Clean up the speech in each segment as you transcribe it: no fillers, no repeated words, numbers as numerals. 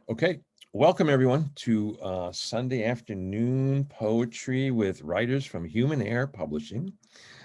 Okay, welcome everyone to Sunday afternoon poetry with writers from Human Air Publishing.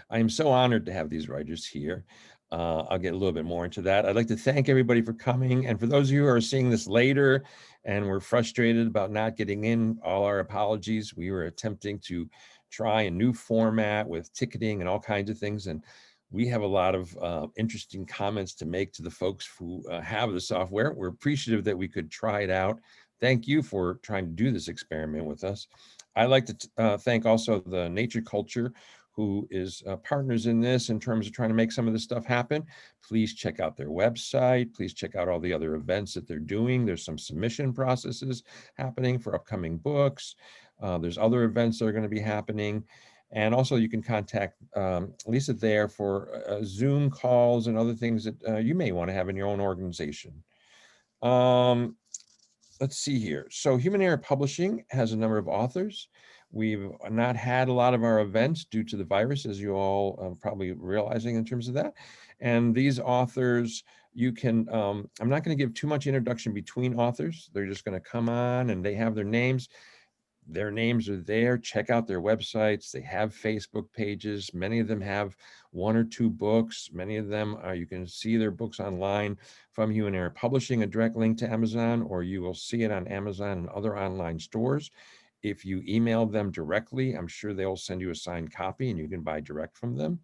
I am so honored to have these writers here. I'll get a little bit more into that. I'd like to thank everybody for coming. And for those of you who are seeing this later and we're frustrated about not getting in, all our apologies. We were attempting to try a new format with ticketing and all kinds of things. And we have a lot of interesting comments to make to the folks who have the software. We're appreciative that we could try it out. Thank you for trying to do this experiment with us. I'd like to thank also the Nature Culture, who is partners in this in terms of trying to make some of this stuff happen. Please check out their website. Please check out all the other events that they're doing. There's some submission processes happening for upcoming books. There's other events that are going to be happening. And also you can contact Lisa there for Zoom calls and other things that you may want to have in your own organization. Let's see here. So Human Air Publishing has a number of authors. We've not had a lot of our events due to the virus, as you all probably realizing in terms of that. And these authors, you can, I'm not going to give too much introduction between authors. They're just going to come on and they have their names. Their names are there. Check out their websites. They have Facebook pages. Many of them have one or two books. Many of them, you can see their books online from Human Air Publishing, a direct link to Amazon, or you will see it on Amazon and other online stores. If you email them directly, I'm sure they'll send you a signed copy and you can buy direct from them.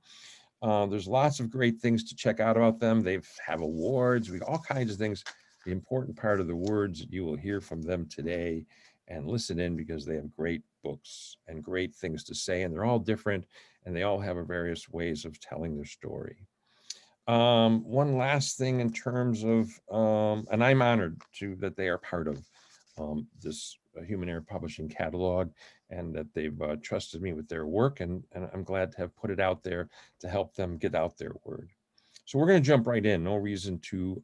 There's lots of great things to check out about them. They have awards, all kinds of things. The important part of the words that you will hear from them today and listen in because they have great books and great things to say, and they're all different and they all have various ways of telling their story. One last thing in terms of, and I'm honored that they are part of this Human Air Publishing catalog and that they've trusted me with their work, and I'm glad to have put it out there to help them get out their word. So we're going to jump right in. No reason to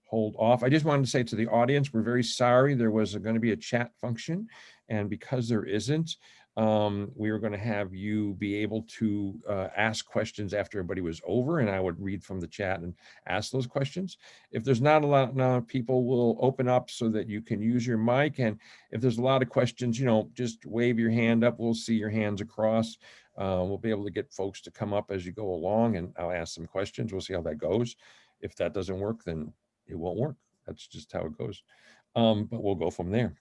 hold off. I just wanted to say to the audience, we're very sorry there was going to be a chat function, and because there isn't, we were going to have you be able to ask questions after everybody was over, and I would read from the chat and ask those questions. If there's not a lot of people, we'll open up so that you can use your mic, and if there's a lot of questions, just wave your hand up. We'll see your hands across. We'll be able to get folks to come up as you go along, and I'll ask some questions. We'll see how that goes. If that doesn't work, then it won't work. That's just how it goes. But we'll go from there.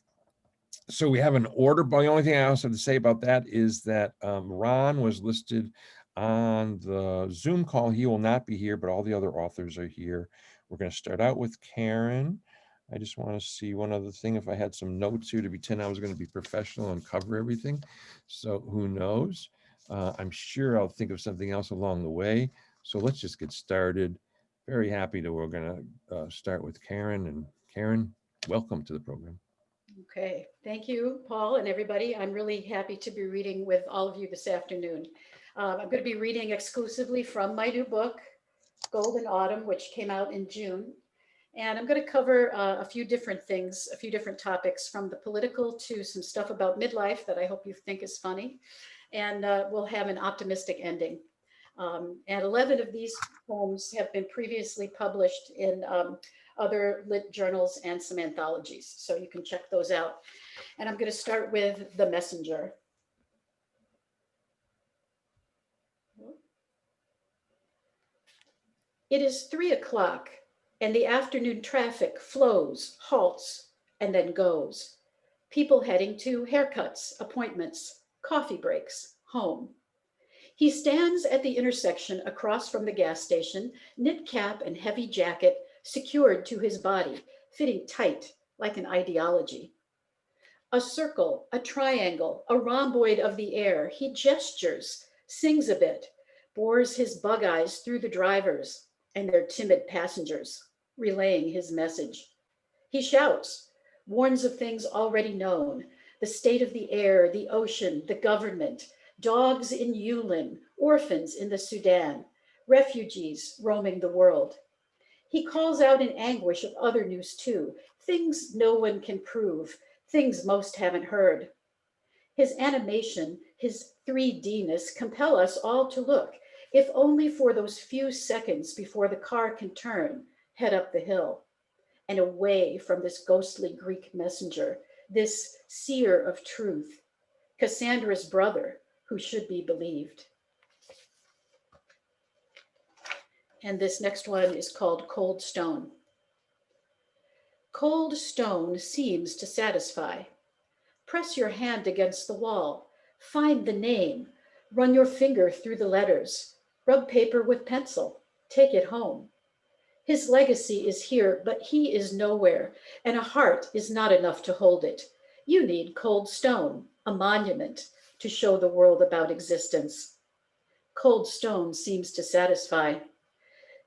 So we have an order, but the only thing I also have to say about that is that Ron was listed on the Zoom call. He will not be here, but all the other authors are here. We're going to start out with Karen. I just want to see one other thing. If I had some notes here to pretend I was going to be professional and cover everything. So who knows? I'm sure I'll think of something else along the way. So let's just get started. Very happy that we're going to start with Karen. And Karen, welcome to the program. Okay, thank you, Paul, and everybody. I'm really happy to be reading with all of you this afternoon. I'm going to be reading exclusively from my new book, Golden Autumn, which came out in June. And I'm going to cover a few different things, a few different topics, from the political to some stuff about midlife that I hope you think is funny. And we'll have an optimistic ending. And 11 of these poems have been previously published in other lit journals and some anthologies. So you can check those out. And I'm going to start with The Messenger. It is 3 o'clock, and the afternoon traffic flows, halts, and then goes. People heading to haircuts, appointments, coffee breaks, home. He stands at the intersection across from the gas station, knit cap and heavy jacket secured to his body, fitting tight like an ideology. A circle, a triangle, a rhomboid of the air, he gestures, sings a bit, bores his bug eyes through the drivers and their timid passengers, relaying his message. He shouts, warns of things already known, the state of the air, the ocean, the government, dogs in Yulin, orphans in the Sudan, refugees roaming the world. He calls out in anguish of other news too, things no one can prove, things most haven't heard. His animation, his 3D-ness compel us all to look, if only for those few seconds before the car can turn, head up the hill. and away from this ghostly Greek messenger, this seer of truth, Cassandra's brother, who should be believed. And this next one is called Cold Stone. Cold stone seems to satisfy. Press your hand against the wall, find the name, run your finger through the letters, rub paper with pencil, take it home. His legacy is here, but he is nowhere, and a heart is not enough to hold it. You need cold stone, a monument, to show the world about existence. Cold stone seems to satisfy.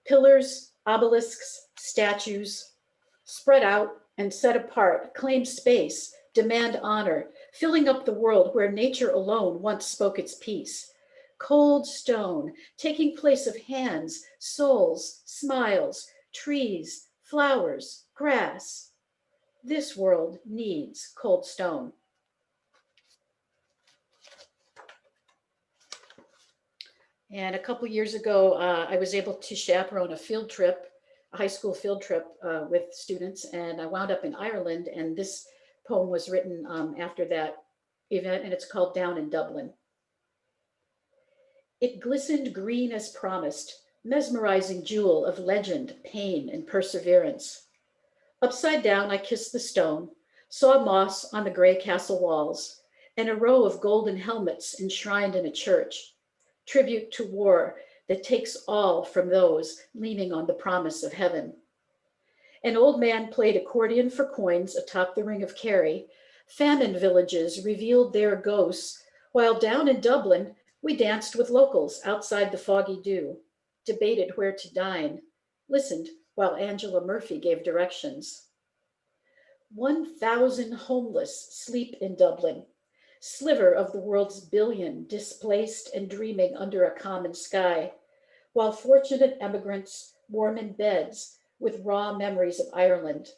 Pillars, obelisks, statues, spread out and set apart, claim space, demand honor, filling up the world where nature alone once spoke its piece. Cold stone, taking place of hands, souls, smiles, trees, flowers, grass. This world needs cold stone. And a couple years ago, I was able to chaperone a field trip, a high school field trip with students, and I wound up in Ireland, and this poem was written after that event, and it's called Down in Dublin. It glistened green as promised, mesmerizing jewel of legend, pain, and perseverance. Upside down, I kissed the stone, saw moss on the gray castle walls, and a row of golden helmets enshrined in a church, tribute to war that takes all from those leaning on the promise of heaven. An old man played accordion for coins atop the Ring of Kerry. Famine villages revealed their ghosts, while down in Dublin, we danced with locals outside the foggy dew, debated where to dine, listened while Angela Murphy gave directions. 1,000 homeless sleep in Dublin, sliver of the world's billion displaced and dreaming under a common sky, while fortunate emigrants warm in beds with raw memories of Ireland.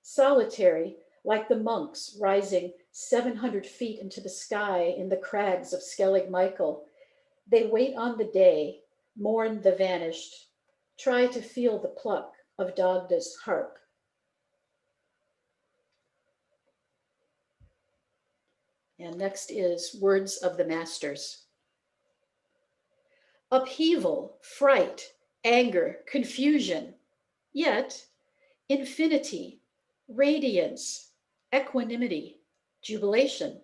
Solitary, like the monks rising 700 feet into the sky in the crags of Skellig Michael, they wait on the day, mourn the vanished, try to feel the pluck of Dagda's harp. And next is Words of the Masters. Upheaval, fright, anger, confusion, yet infinity, radiance, equanimity, jubilation,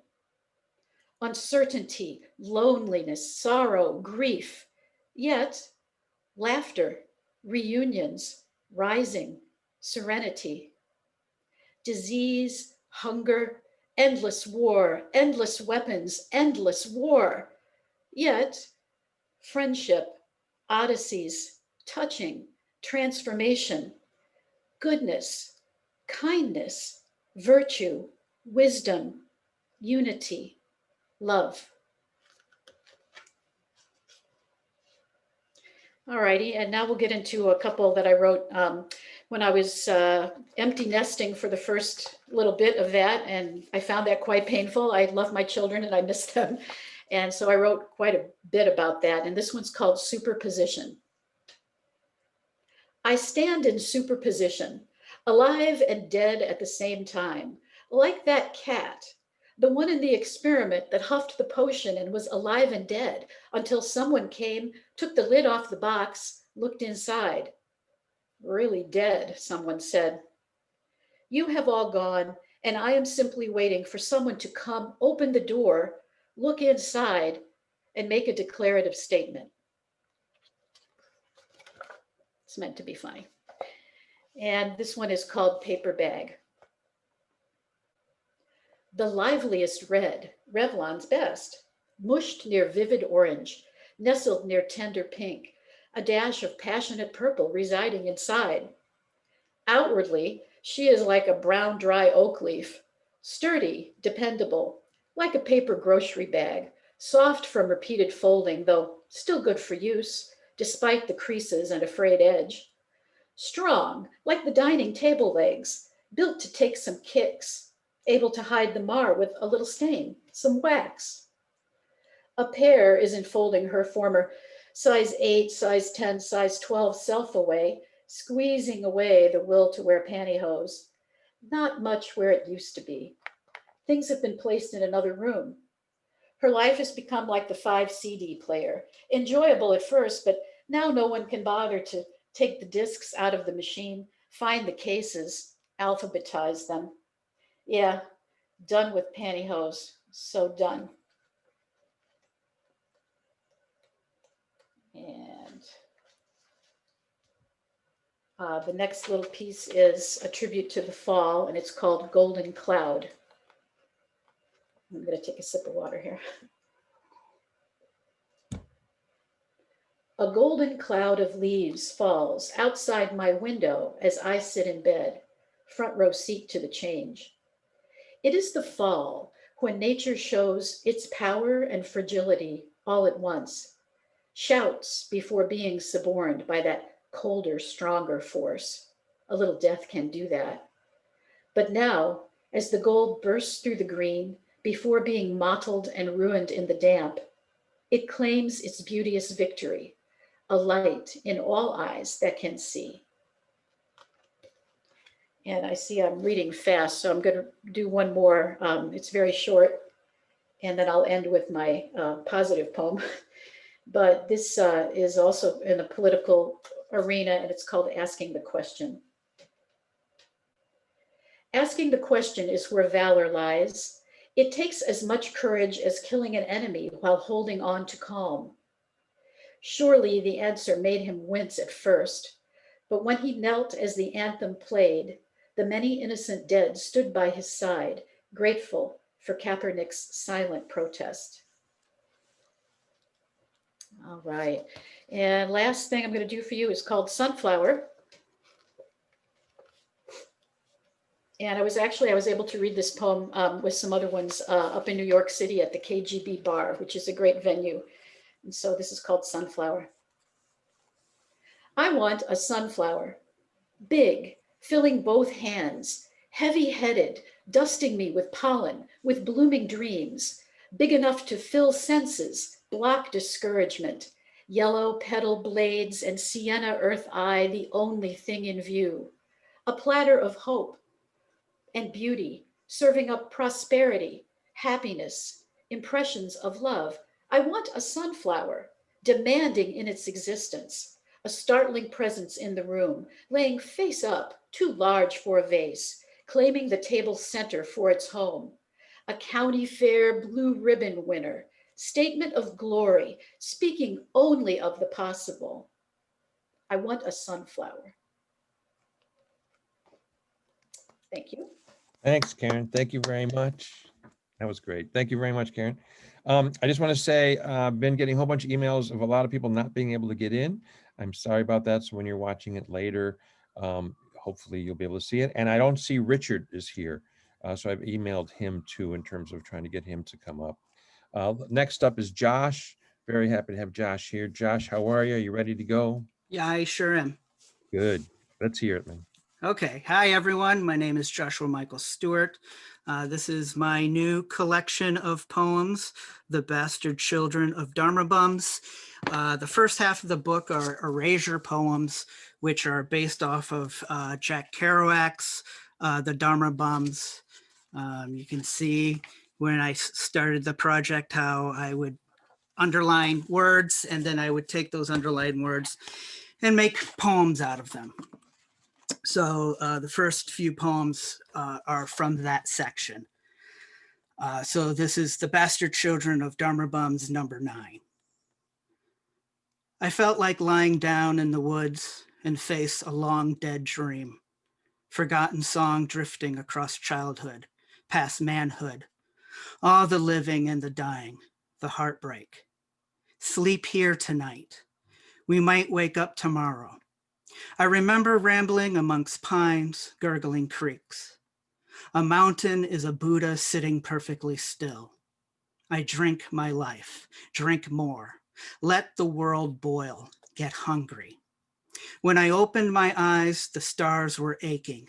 uncertainty, loneliness, sorrow, grief, yet laughter, reunions, rising, serenity, disease, hunger, endless war, endless weapons, endless war, yet friendship, odysseys, touching, transformation, goodness, kindness, virtue, wisdom, unity, love. All righty, and now we'll get into a couple that I wrote when I was empty nesting for the first little bit of that, and I found that quite painful. I love my children and I miss them. And so I wrote quite a bit about that, and this one's called Superposition. I stand in superposition, alive and dead at the same time, like that cat, the one in the experiment that huffed the potion and was alive and dead until someone came, took the lid off the box, looked inside. Really dead, someone said. You have all gone, and I am simply waiting for someone to come, open the door, look inside, and make a declarative statement. It's meant to be funny. And this one is called Paper Bag. The liveliest red, Revlon's best, mushed near vivid orange, nestled near tender pink, a dash of passionate purple residing inside. Outwardly, she is like a brown, dry oak leaf, sturdy, dependable, like a paper grocery bag, soft from repeated folding, though still good for use, despite the creases and a frayed edge. Strong, like the dining table legs, built to take some kicks, able to hide the mar with a little stain, some wax. A pear is enfolding her former size 8, size 10, size 12 self away, squeezing away the will to wear pantyhose. Not much where it used to be. Things have been placed in another room. Her life has become like the 5 CD player, enjoyable at first, but now no one can bother to take the discs out of the machine, find the cases, alphabetize them. Yeah, done with pantyhose. So done. And the next little piece is a tribute to the fall, and it's called Golden Cloud. I'm going to take a sip of water here. A golden cloud of leaves falls outside my window as I sit in bed, front row seat to the change. It is the fall when nature shows its power and fragility all at once, shouts before being suborned by that colder, stronger force. A little death can do that. But now, as the gold bursts through the green, before being mottled and ruined in the damp, it claims its beauteous victory, a light in all eyes that can see. And I see I'm reading fast, so I'm going to do one more. It's very short, and then I'll end with my positive poem. But this is also in the political arena, and it's called Asking the Question. Asking the question is where valor lies. It takes as much courage as killing an enemy while holding on to calm. Surely the answer made him wince at first, but when he knelt as the anthem played, the many innocent dead stood by his side, grateful for Kaepernick's silent protest. All right. And last thing I'm going to do for you is called Sunflower. And I was able to read this poem with some other ones up in New York City at the KGB Bar, which is a great venue. And so this is called Sunflower. I want a sunflower, big, filling both hands, heavy-headed, dusting me with pollen, with blooming dreams, big enough to fill senses, block discouragement, yellow petal blades and sienna earth eye, the only thing in view, a platter of hope and beauty, serving up prosperity, happiness, impressions of love. I want a sunflower, demanding in its existence, a startling presence in the room, laying face up, too large for a vase, claiming the table's center for its home. A county fair blue ribbon winner, statement of glory, speaking only of the possible. I want a sunflower. Thank you. Thanks, Karen. Thank you very much. That was great. Thank you very much, Karen. I just want to say, I've been getting a whole bunch of emails of a lot of people not being able to get in. I'm sorry about that. So when you're watching it later, hopefully you'll be able to see it. And I don't see Richard is here. So I've emailed him too in terms of trying to get him to come up. Next up is Josh. Very happy to have Josh here. Josh, how are you? Are you ready to go? Yeah, I sure am. Good. Let's hear it, man. Okay. Hi, everyone. My name is Joshua Michael Stewart. This is my new collection of poems, The Bastard Children of Dharma Bums. The first half of the book are erasure poems, which are based off of Jack Kerouac's The Dharma Bums. You can see when I started the project how I would underline words, and then I would take those underlined words and make poems out of them. So the first few poems are from that section. So this is The Bastard Children of Dharma Bums, number 9. I felt like lying down in the woods and face a long dead dream. Forgotten song drifting across childhood, past manhood. All the living and the dying, the heartbreak. Sleep here tonight. We might wake up tomorrow. I remember rambling amongst pines, gurgling creeks. A mountain is a Buddha sitting perfectly still. I drink my life, drink more. Let the world boil, get hungry. When I opened my eyes, the stars were aching.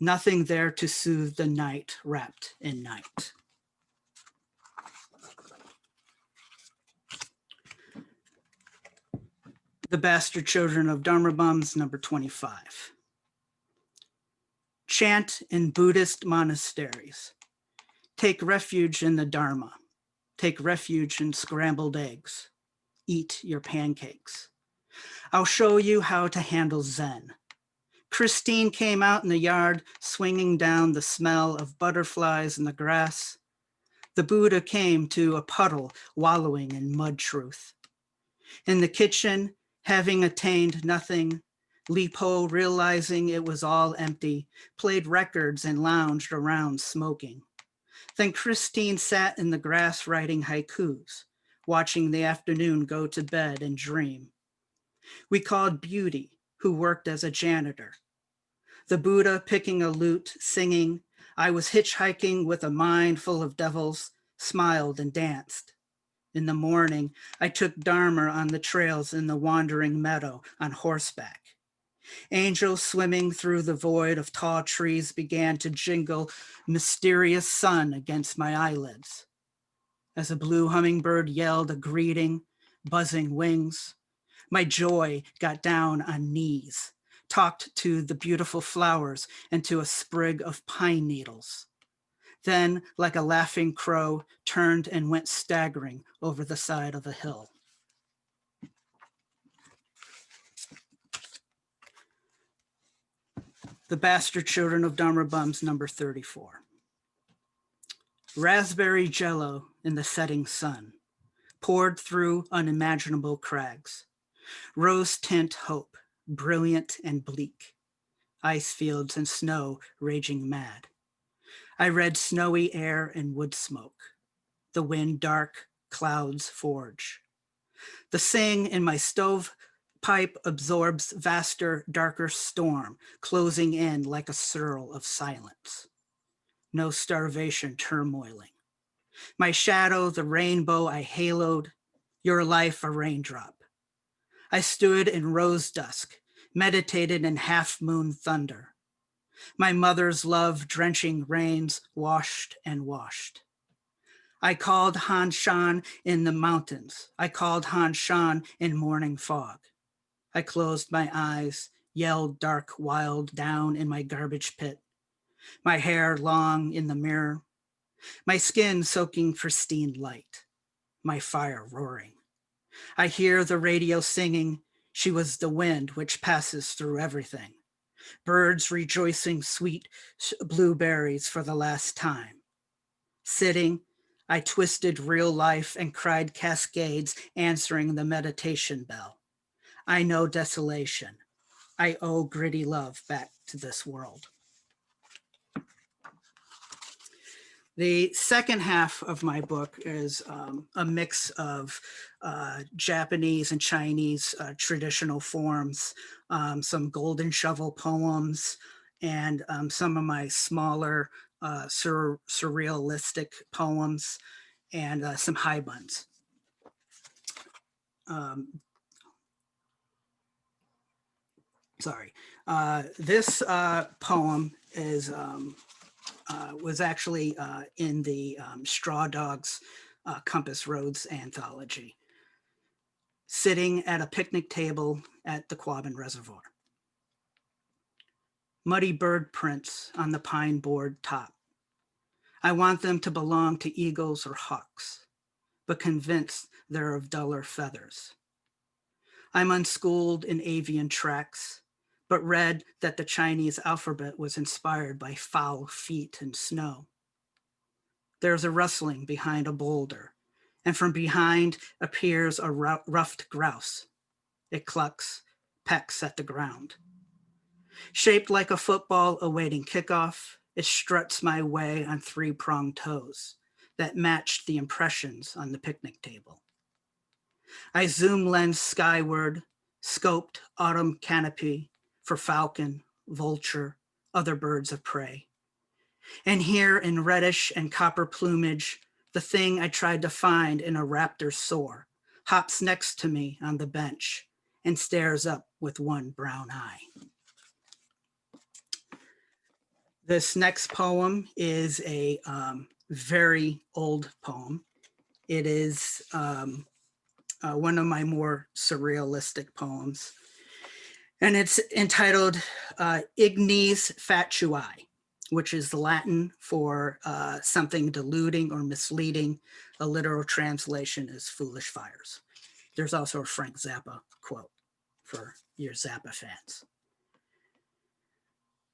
Nothing there to soothe the night wrapped in night. The Bastard Children of Dharma Bums, number 25. Chant in Buddhist monasteries. Take refuge in the Dharma. Take refuge in scrambled eggs. Eat your pancakes. I'll show you how to handle Zen. Christine came out in the yard, swinging down the smell of butterflies in the grass. The Buddha came to a puddle, wallowing in mud truth. In the kitchen, having attained nothing, Lipo, realizing it was all empty, played records and lounged around smoking. Then Christine sat in the grass writing haikus, watching the afternoon go to bed and dream. We called Beauty, who worked as a janitor. The Buddha picking a lute, singing, I was hitchhiking with a mind full of devils, smiled and danced. In the morning, I took Dharma on the trails in the wandering meadow on horseback. Angels swimming through the void of tall trees began to jingle mysterious sun against my eyelids. As a blue hummingbird yelled a greeting, buzzing wings, my joy got down on knees, talked to the beautiful flowers and to a sprig of pine needles. Then, like a laughing crow, turned and went staggering over the side of a hill. The Bastard Children of Dharma Bums, number 34. Raspberry jello in the setting sun, poured through unimaginable crags. Rose tint hope, brilliant and bleak. Ice fields and snow raging mad. I read snowy air and wood smoke. The wind dark, clouds forge. The sing in my stove pipe absorbs vaster, darker storm, closing in like a swirl of silence. No starvation turmoiling. My shadow, the rainbow I haloed, your life a raindrop. I stood in rose dusk, meditated in half-moon thunder. My mother's love drenching rains washed and washed. I called Han Shan in the mountains. I called Han Shan in morning fog. I closed my eyes, yelled dark wild down in my garbage pit. My hair long in the mirror. My skin soaking pristine light. My fire roaring. I hear the radio singing, she was the wind which passes through everything. Birds rejoicing sweet blueberries for the last time. Sitting, I twisted real life and cried cascades answering the meditation bell. I know desolation. I owe gritty love back to this world. The second half of my book is a mix of Japanese and Chinese traditional forms, some golden shovel poems, and some of my smaller surrealistic poems, and some haibuns. This poem is was actually in the Straw Dogs Compass Roads anthology. Sitting at a picnic table at the Quabbin Reservoir. Muddy bird prints on the pine board top. I want them to belong to eagles or hawks, but convinced they're of duller feathers. I'm unschooled in avian tracks, but read that the Chinese alphabet was inspired by foul feet and snow. There's a rustling behind a boulder, and from behind appears a ruffed grouse. It clucks, pecks at the ground. Shaped like a football awaiting kickoff, it struts my way on three-pronged toes that matched the impressions on the picnic table. I zoom lens skyward, scoped autumn canopy for falcon, vulture, other birds of prey. And here in reddish and copper plumage, the thing I tried to find in a raptor's soar hops next to me on the bench and stares up with one brown eye. This next poem is a very old poem. It is one of my more surrealistic poems. And it's entitled Ignes Fatui, which is the Latin for something deluding or misleading. A literal translation is foolish fires. There's also a Frank Zappa quote for your Zappa fans.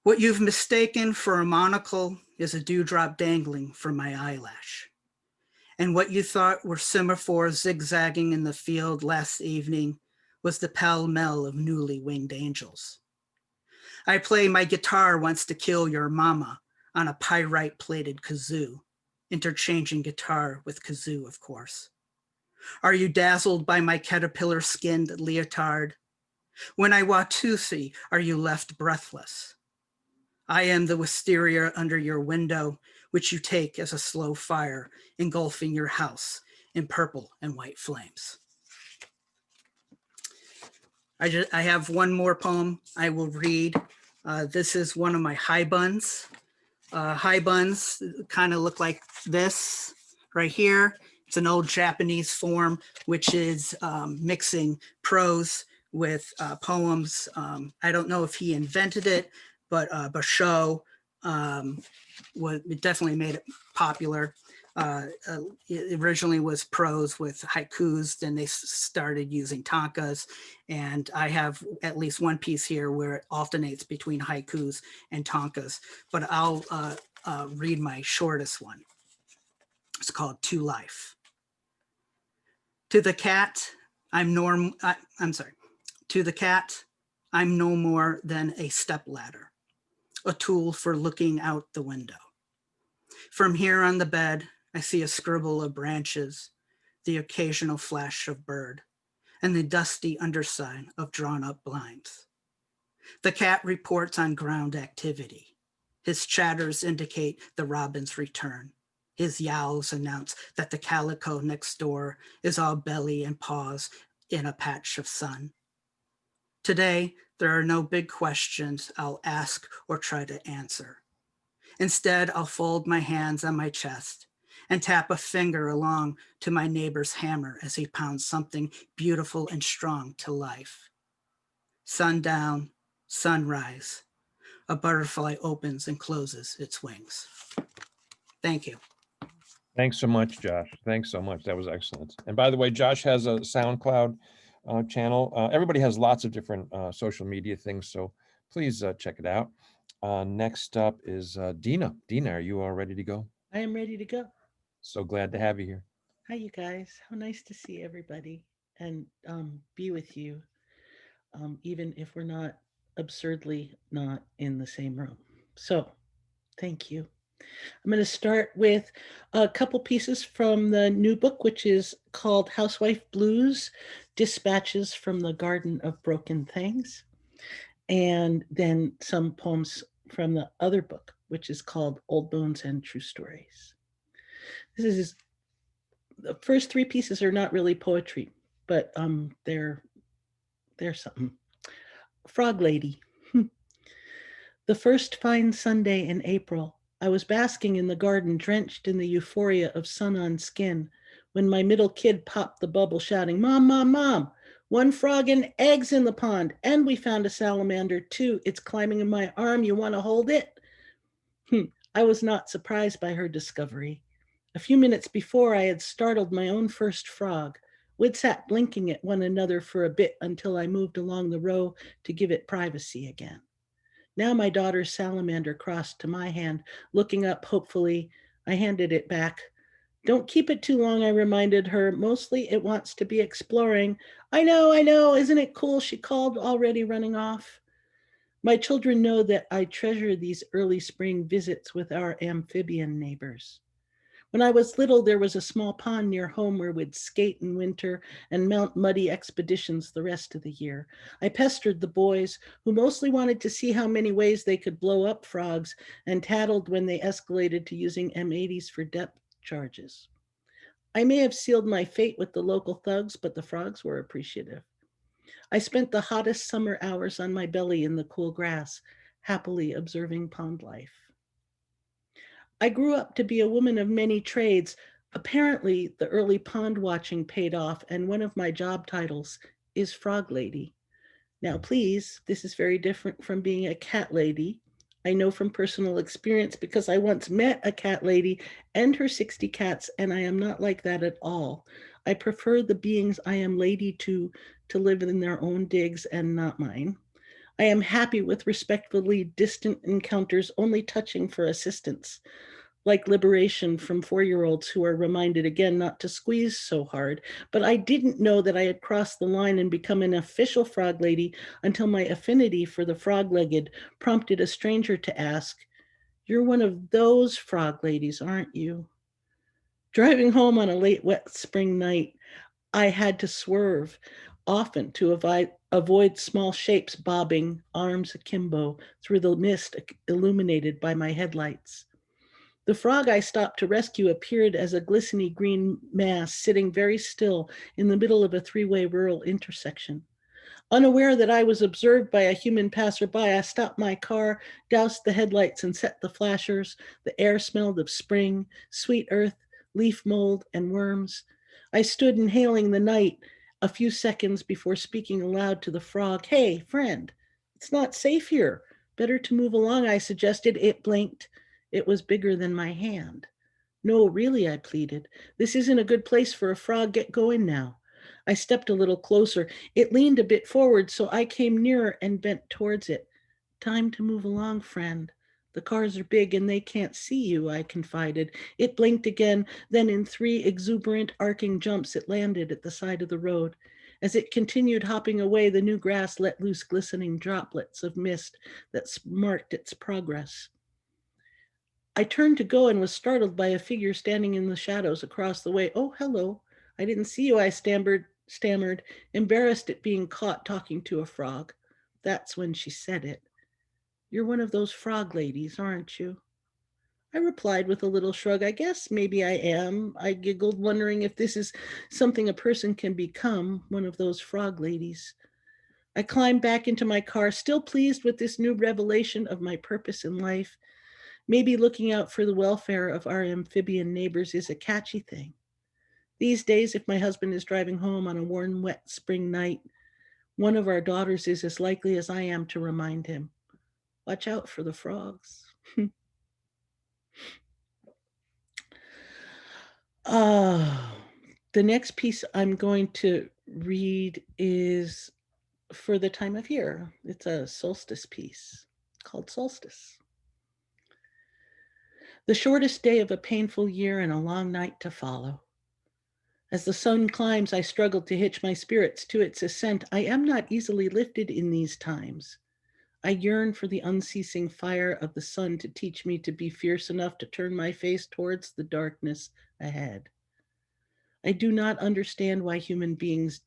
What you've mistaken for a monocle is a dewdrop dangling from my eyelash. And what you thought were semaphores zigzagging in the field last evening was the pell-mell of newly winged angels. I play my guitar wants to kill your mama on a pyrite-plated kazoo, interchanging guitar with kazoo, of course. Are you dazzled by my caterpillar-skinned leotard? When I Watusi, are you left breathless? I am the wisteria under your window, which you take as a slow fire, engulfing your house in purple and white flames. I have one more poem I will read. This is one of my high buns. High buns kind of look like this right here. It's an old Japanese form, which is mixing prose with poems. I don't know if he invented it, but Basho it definitely made it popular. It originally was prose with haikus, then they started using tankas, and I have at least one piece here where it alternates between haikus and tankas, but I'll read my shortest one. It's called To Life. To the cat, To the cat, I'm no more than a stepladder, a tool for looking out the window. From here on the bed, I see a scribble of branches, the occasional flash of bird, and the dusty underside of drawn up blinds. The cat reports on ground activity. His chatters indicate the robin's return. His yowls announce that the calico next door is all belly and paws in a patch of sun. Today, there are no big questions I'll ask or try to answer. Instead, I'll fold my hands on my chest and tap a finger along to my neighbor's hammer as he pounds something beautiful and strong to life. Sundown, sunrise, a butterfly opens and closes its wings. Thank you. Thanks so much, Josh. Thanks so much. That was excellent. And by the way, Josh has a SoundCloud channel. Everybody has lots of different social media things, so please check it out. Next up is Dina. Dina, are you all ready to go? I am ready to go. So glad to have you here. Hi, you guys. How nice to see everybody and be with you, even if we're not absurdly not in the same room. So, thank you. I'm going to start with a couple pieces from the new book, which is called Housewife Blues, Dispatches from the Garden of Broken Things, and then some poems from the other book, which is called Old Bones and True Stories. The first three pieces are not really poetry, but they're something. Frog Lady. The first fine Sunday in April, I was basking in the garden, drenched in the euphoria of sun on skin, when my middle kid popped the bubble, shouting, "Mom, Mom, Mom, one frog and eggs in the pond, and we found a salamander too. It's climbing in my arm. You want to hold it?" I was not surprised by her discovery. A few minutes before, I had startled my own first frog. We'd sat blinking at one another for a bit until I moved along the row to give it privacy again. Now my daughter's salamander crossed to my hand. Looking up hopefully, I handed it back. "Don't keep it too long," I reminded her. "Mostly it wants to be exploring." I know, isn't it cool?" she called, already running off. My children know that I treasure these early spring visits with our amphibian neighbors. When I was little, there was a small pond near home where we'd skate in winter and mount muddy expeditions the rest of the year. I pestered the boys, who mostly wanted to see how many ways they could blow up frogs, and tattled when they escalated to using M80s for depth charges. I may have sealed my fate with the local thugs, but the frogs were appreciative. I spent the hottest summer hours on my belly in the cool grass, happily observing pond life. I grew up to be a woman of many trades, Apparently, the early pond watching paid off, and one of my job titles is Frog Lady. Now, please, this is very different from being a cat lady. I know from personal experience because I once met a cat lady and her 60 cats, and I am not like that at all. I prefer the beings I am lady to live in their own digs and not mine. I am happy with respectfully distant encounters only touching for assistance, like liberation from 4-year-olds who are reminded again not to squeeze so hard. But I didn't know that I had crossed the line and become an official frog lady until my affinity for the frog-legged prompted a stranger to ask, "You're one of those frog ladies, aren't you?" Driving home on a late wet spring night, I had to swerve often to avoid small shapes bobbing, arms akimbo, through the mist illuminated by my headlights. The frog I stopped to rescue appeared as a glistening green mass sitting very still in the middle of a three-way rural intersection. Unaware that I was observed by a human passerby, I stopped my car, doused the headlights, and set the flashers. The air smelled of spring, sweet earth, leaf mold, and worms. I stood inhaling the night a few seconds before speaking aloud to the frog. "Hey, friend, it's not safe here. Better to move along," I suggested. It blinked. It was bigger than my hand. "No, really," I pleaded. "This isn't a good place for a frog. Get going now." I stepped a little closer. It leaned a bit forward, so I came nearer and bent towards it. "Time to move along, friend. The cars are big and they can't see you," I confided. It blinked again, then in 3 exuberant arcing jumps, it landed at the side of the road. As it continued hopping away, the new grass let loose glistening droplets of mist that marked its progress. I turned to go and was startled by a figure standing in the shadows across the way. "Oh, hello. I didn't see you," I stammered, embarrassed at being caught talking to a frog. That's when she said it. "You're one of those frog ladies, aren't you?" I replied with a little shrug. "I guess maybe I am." I giggled, wondering if this is something a person can become, one of those frog ladies. I climbed back into my car, still pleased with this new revelation of my purpose in life. Maybe looking out for the welfare of our amphibian neighbors is a catchy thing. These days, if my husband is driving home on a warm, wet spring night, one of our daughters is as likely as I am to remind him, "Watch out for the frogs." uh, the next piece I'm going to read is for the time of year. It's a solstice piece called Solstice. The shortest day of a painful year and a long night to follow. As the sun climbs, I struggle to hitch my spirits to its ascent. I am not easily lifted in these times. I yearn for the unceasing fire of the sun to teach me to be fierce enough to turn my face towards the darkness ahead. I do not understand why human beings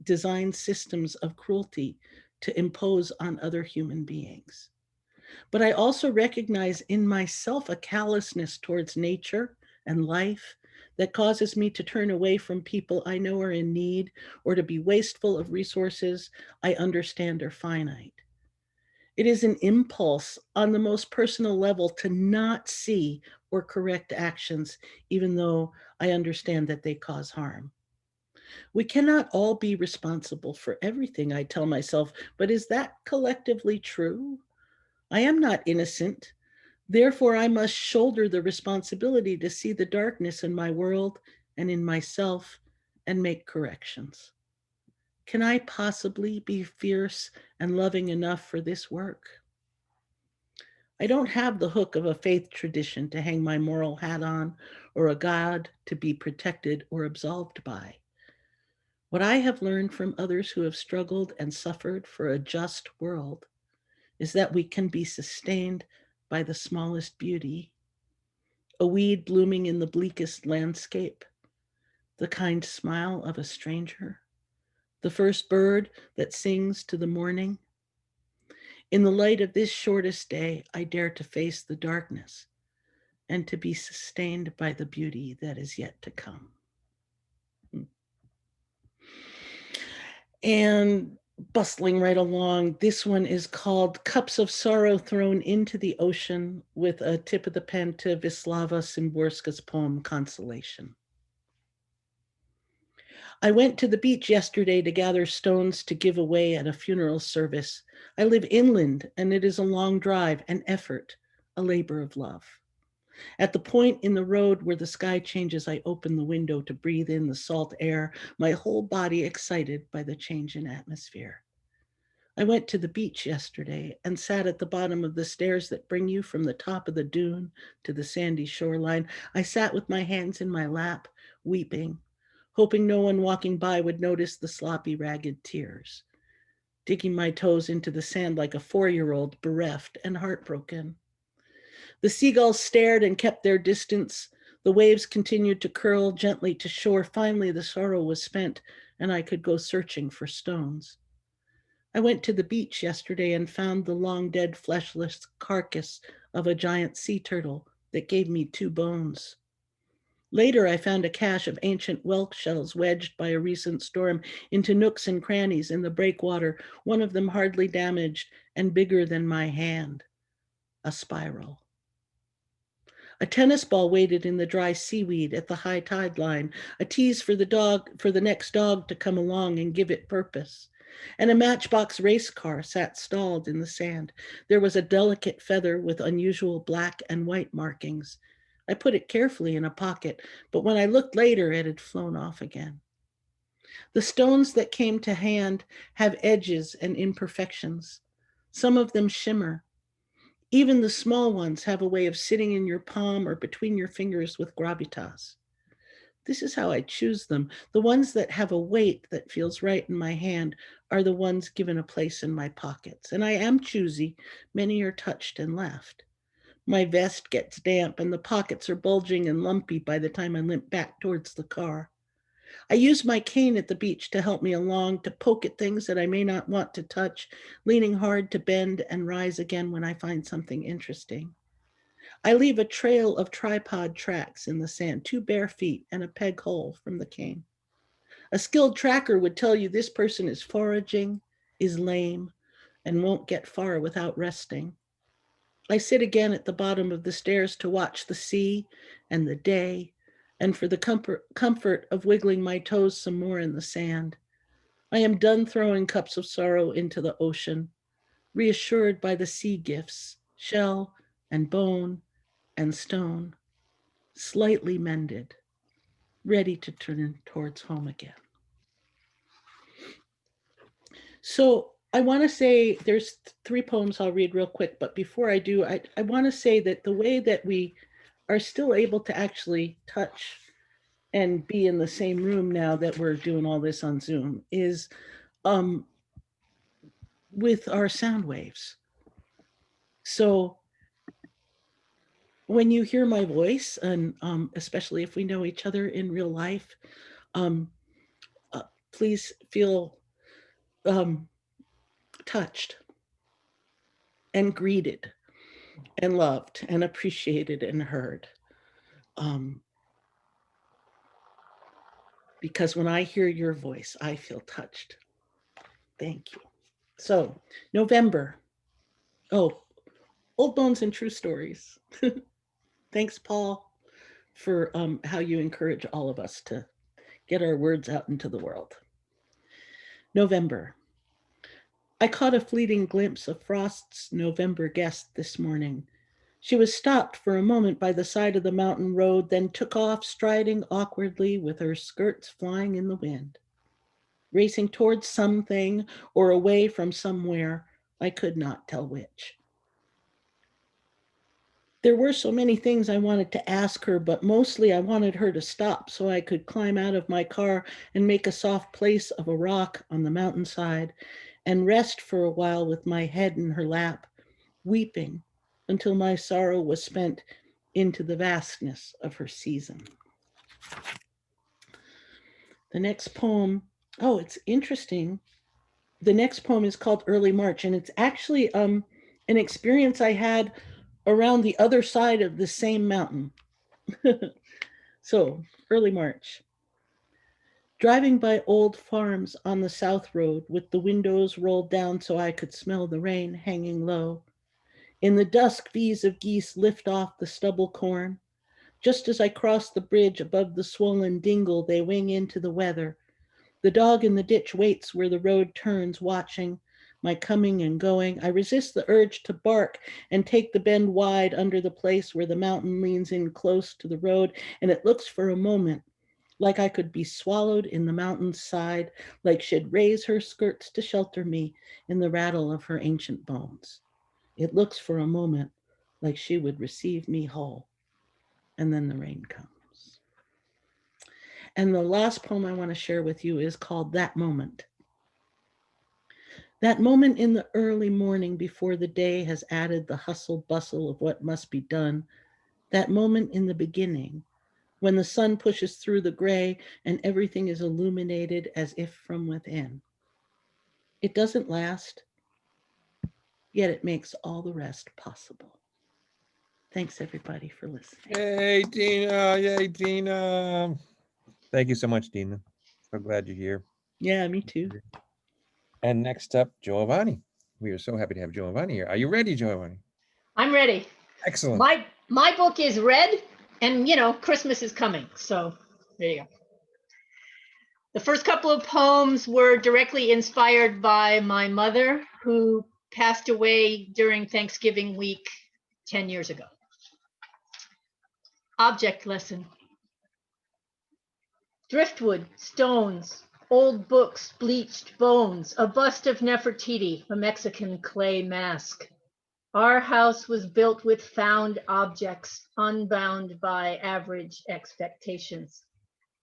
design systems of cruelty to impose on other human beings. But I also recognize in myself a callousness towards nature and life that causes me to turn away from people I know are in need or to be wasteful of resources I understand are finite. It is an impulse on the most personal level to not see or correct actions, even though I understand that they cause harm. We cannot all be responsible for everything, I tell myself, but is that collectively true? I am not innocent. Therefore, I must shoulder the responsibility to see the darkness in my world and in myself and make corrections. Can I possibly be fierce and loving enough for this work? I don't have the hook of a faith tradition to hang my moral hat on or a God to be protected or absolved by. What I have learned from others who have struggled and suffered for a just world is that we can be sustained by the smallest beauty, a weed blooming in the bleakest landscape, the kind smile of a stranger, the first bird that sings to the morning. In the light of this shortest day, I dare to face the darkness and to be sustained by the beauty that is yet to come. And bustling right along, this one is called Cups of Sorrow Thrown into the Ocean, with a tip of the pen to Wisława Szymborska's poem Consolation. I went to the beach yesterday to gather stones to give away at a funeral service. I live inland, and it is a long drive, an effort, a labor of love. At the point in the road where the sky changes, I open the window to breathe in the salt air, my whole body excited by the change in atmosphere. I went to the beach yesterday and sat at the bottom of the stairs that bring you from the top of the dune to the sandy shoreline. I sat with my hands in my lap, weeping, hoping no one walking by would notice the sloppy, ragged tears, digging my toes into the sand like a 4-year-old, bereft and heartbroken. The seagulls stared and kept their distance. The waves continued to curl gently to shore. Finally, the sorrow was spent, and I could go searching for stones. I went to the beach yesterday and found the long dead fleshless carcass of a giant sea turtle that gave me 2 bones. Later, I found a cache of ancient whelk shells wedged by a recent storm into nooks and crannies in the breakwater, one of them hardly damaged and bigger than my hand, a spiral. A tennis ball waited in the dry seaweed at the high tide line, a tease for the next dog to come along and give it purpose. And a matchbox race car sat stalled in the sand. There was a delicate feather with unusual black and white markings. I put it carefully in a pocket, but when I looked later, it had flown off again. The stones that came to hand have edges and imperfections. Some of them shimmer. Even the small ones have a way of sitting in your palm or between your fingers with gravitas. This is how I choose them. The ones that have a weight that feels right in my hand are the ones given a place in my pockets. And I am choosy. Many are touched and left. My vest gets damp and the pockets are bulging and lumpy by the time I limp back towards the car. I use my cane at the beach to help me along, to poke at things that I may not want to touch, leaning hard to bend and rise again when I find something interesting. I leave a trail of tripod tracks in the sand, 2 bare feet and a peg hole from the cane. A skilled tracker would tell you this person is foraging, is lame, and won't get far without resting. I sit again at the bottom of the stairs to watch the sea and the day, and for the comfort of wiggling my toes some more in the sand. I am done throwing cups of sorrow into the ocean, reassured by the sea gifts, shell and bone and stone, slightly mended, ready to turn towards home again. So I want to say there's 3 poems I'll read real quick, but before I do, I want to say that the way that we are still able to actually touch and be in the same room now that we're doing all this on Zoom is with our sound waves. So when you hear my voice, and especially if we know each other in real life, please feel touched and greeted and loved and appreciated and heard. Because when I hear your voice, I feel touched. Thank you. So, November. Oh, Old Bones and True Stories. Thanks, Paul, for how you encourage all of us to get our words out into the world. November. I caught a fleeting glimpse of Frost's November guest this morning. She was stopped for a moment by the side of the mountain road, then took off, striding awkwardly with her skirts flying in the wind. Racing towards something or away from somewhere, I could not tell which. There were so many things I wanted to ask her, but mostly I wanted her to stop so I could climb out of my car and make a soft place of a rock on the mountainside and rest for a while with my head in her lap, weeping until my sorrow was spent into the vastness of her season. The next poem, oh, it's interesting. The next poem is called Early March, and it's actually an experience I had around the other side of the same mountain. So, Early March. Driving by old farms on the South Road with the windows rolled down so I could smell the rain hanging low. In the dusk, V's of geese lift off the stubble corn. Just as I cross the bridge above the swollen dingle, they wing into the weather. The dog in the ditch waits where the road turns, watching my coming and going. I resist the urge to bark and take the bend wide under the place where the mountain leans in close to the road, and it looks for a moment like I could be swallowed in the mountain's side, like she'd raise her skirts to shelter me in the rattle of her ancient bones. It looks for a moment like she would receive me whole. And then the rain comes. And the last poem I want to share with you is called That Moment. That moment in the early morning before the day has added the hustle bustle of what must be done. That moment in the beginning when the sun pushes through the gray and everything is illuminated as if from within. It doesn't last, yet it makes all the rest possible. Thanks everybody for listening. Yay, Dina. Yay, Dina. Thank you so much, Dina. So glad you're here. Yeah, me too. And next up, Jovonna. We are so happy to have Jovonna here. Are you ready, Jovonna? I'm ready. Excellent. My book is red, and you know, Christmas is coming. So there you go. The first couple of poems were directly inspired by my mother, who passed away during Thanksgiving week 10 years ago. Object lesson. Driftwood, stones, old books, bleached bones, a bust of Nefertiti, a Mexican clay mask. Our house was built with found objects, unbound by average expectations.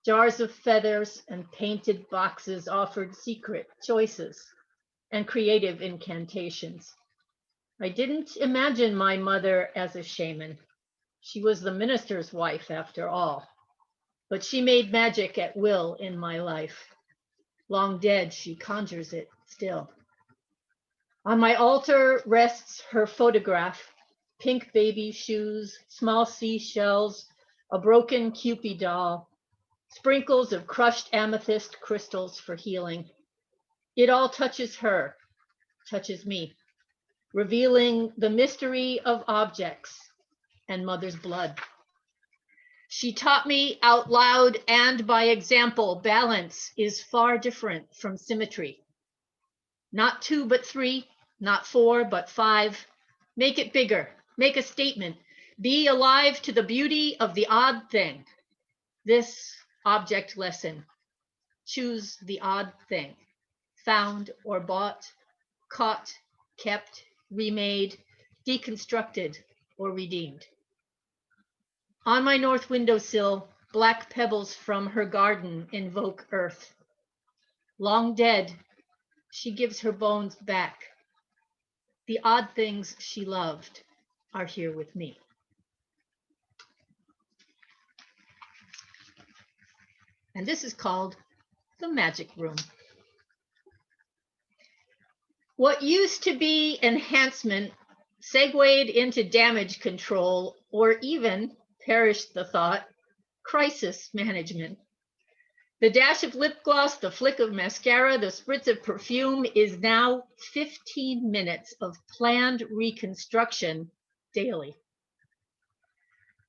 Jars of feathers and painted boxes offered secret choices and creative incantations. I didn't imagine my mother as a shaman. She was the minister's wife, after all. But she made magic at will in my life. Long dead, she conjures it still. On my altar rests her photograph, pink baby shoes, small seashells, a broken Cupid doll, sprinkles of crushed amethyst crystals for healing. It all touches her, touches me, revealing the mystery of objects and mother's blood. She taught me out loud and by example, balance is far different from symmetry. Not 2, but 3, not 4, but 5. Make it bigger, make a statement. Be alive to the beauty of the odd thing. This object lesson. Choose the odd thing. Found or bought, caught, kept, remade, deconstructed, or redeemed. On my north windowsill, black pebbles from her garden invoke earth. Long dead, she gives her bones back. The odd things she loved are here with me. And this is called The Magic Room. What used to be enhancement segued into damage control, or even, perished the thought, crisis management. The dash of lip gloss, the flick of mascara, the spritz of perfume is now 15 minutes of planned reconstruction daily.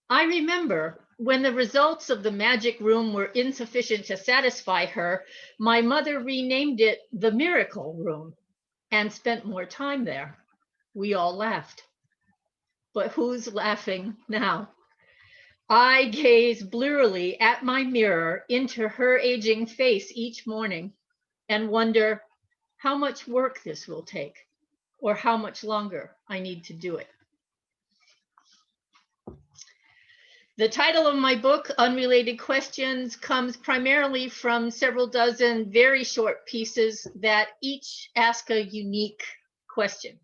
I remember when the results of the magic room were insufficient to satisfy her, my mother renamed it the Miracle Room and spent more time there. We all laughed. But who's laughing now? I gaze blearily at my mirror into her aging face each morning and wonder how much work this will take or how much longer I need to do it. The title of my book, Unrelated Questions, comes primarily from several dozen very short pieces that each ask a unique question.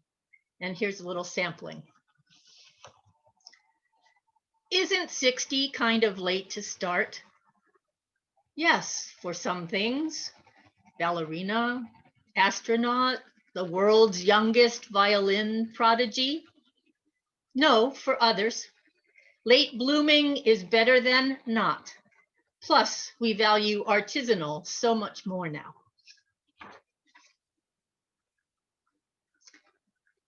And here's a little sampling. Isn't 60 kind of late to start? Yes, for some things. Ballerina, astronaut, the world's youngest violin prodigy. No, for others. Late blooming is better than not. Plus, we value artisanal so much more now.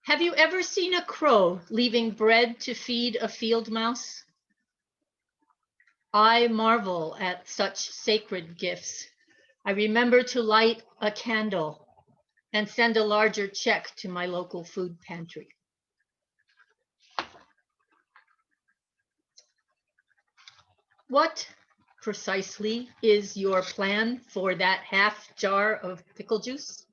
Have you ever seen a crow leaving bread to feed a field mouse? I marvel at such sacred gifts, I remember to light a candle and send a larger check to my local food pantry. What precisely is your plan for that half jar of pickle juice?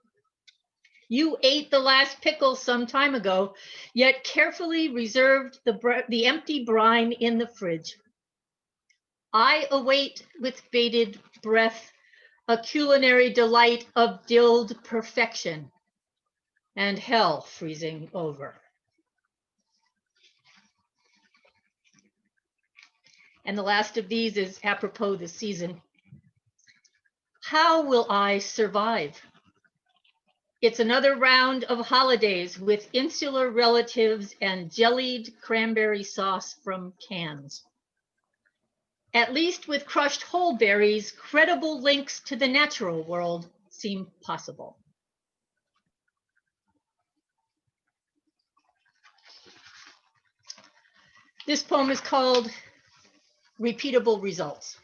You ate the last pickle some time ago, yet carefully reserved the empty brine in the fridge. I await with bated breath a culinary delight of dilled perfection and hell freezing over. And the last of these is apropos the season. How will I survive? It's another round of holidays with insular relatives and jellied cranberry sauce from cans. At least with crushed whole berries, credible links to the natural world seem possible. This poem is called Repeatable Results.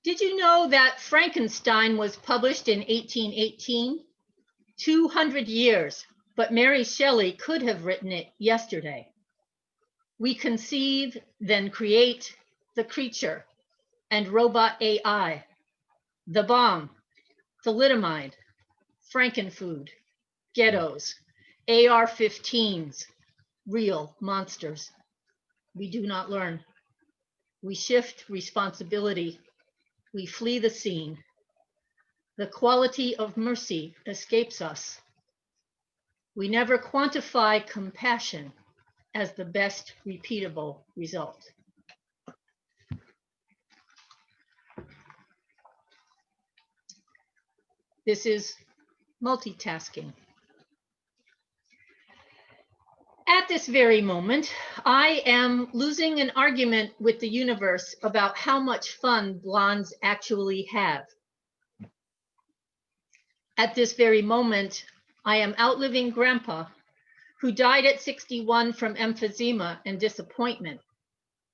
Did you know that Frankenstein was published in 1818? 200 years, but Mary Shelley could have written it yesterday. We conceive, then create the creature and robot AI, the bomb, thalidomide, Frankenfood, ghettos, AR-15s, real monsters. We do not learn. We shift responsibility. We flee the scene. The quality of mercy escapes us. We never quantify compassion as the best repeatable result. This is multitasking. At this very moment, I am losing an argument with the universe about how much fun blondes actually have. At this very moment, I am outliving Grandpa, who died at 61 from emphysema and disappointment.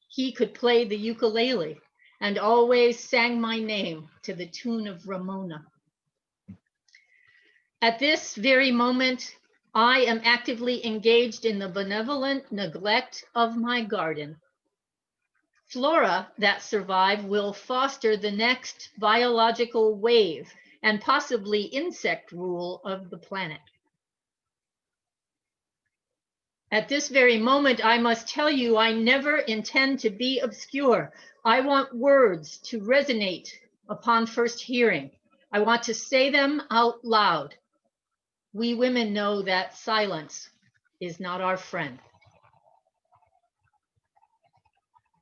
He could play the ukulele and always sang my name to the tune of Ramona. At this very moment, I am actively engaged in the benevolent neglect of my garden. Flora that survive will foster the next biological wave and possibly insect rule of the planet. At this very moment, I must tell you, I never intend to be obscure. I want words to resonate upon first hearing. I want to say them out loud. We women know that silence is not our friend.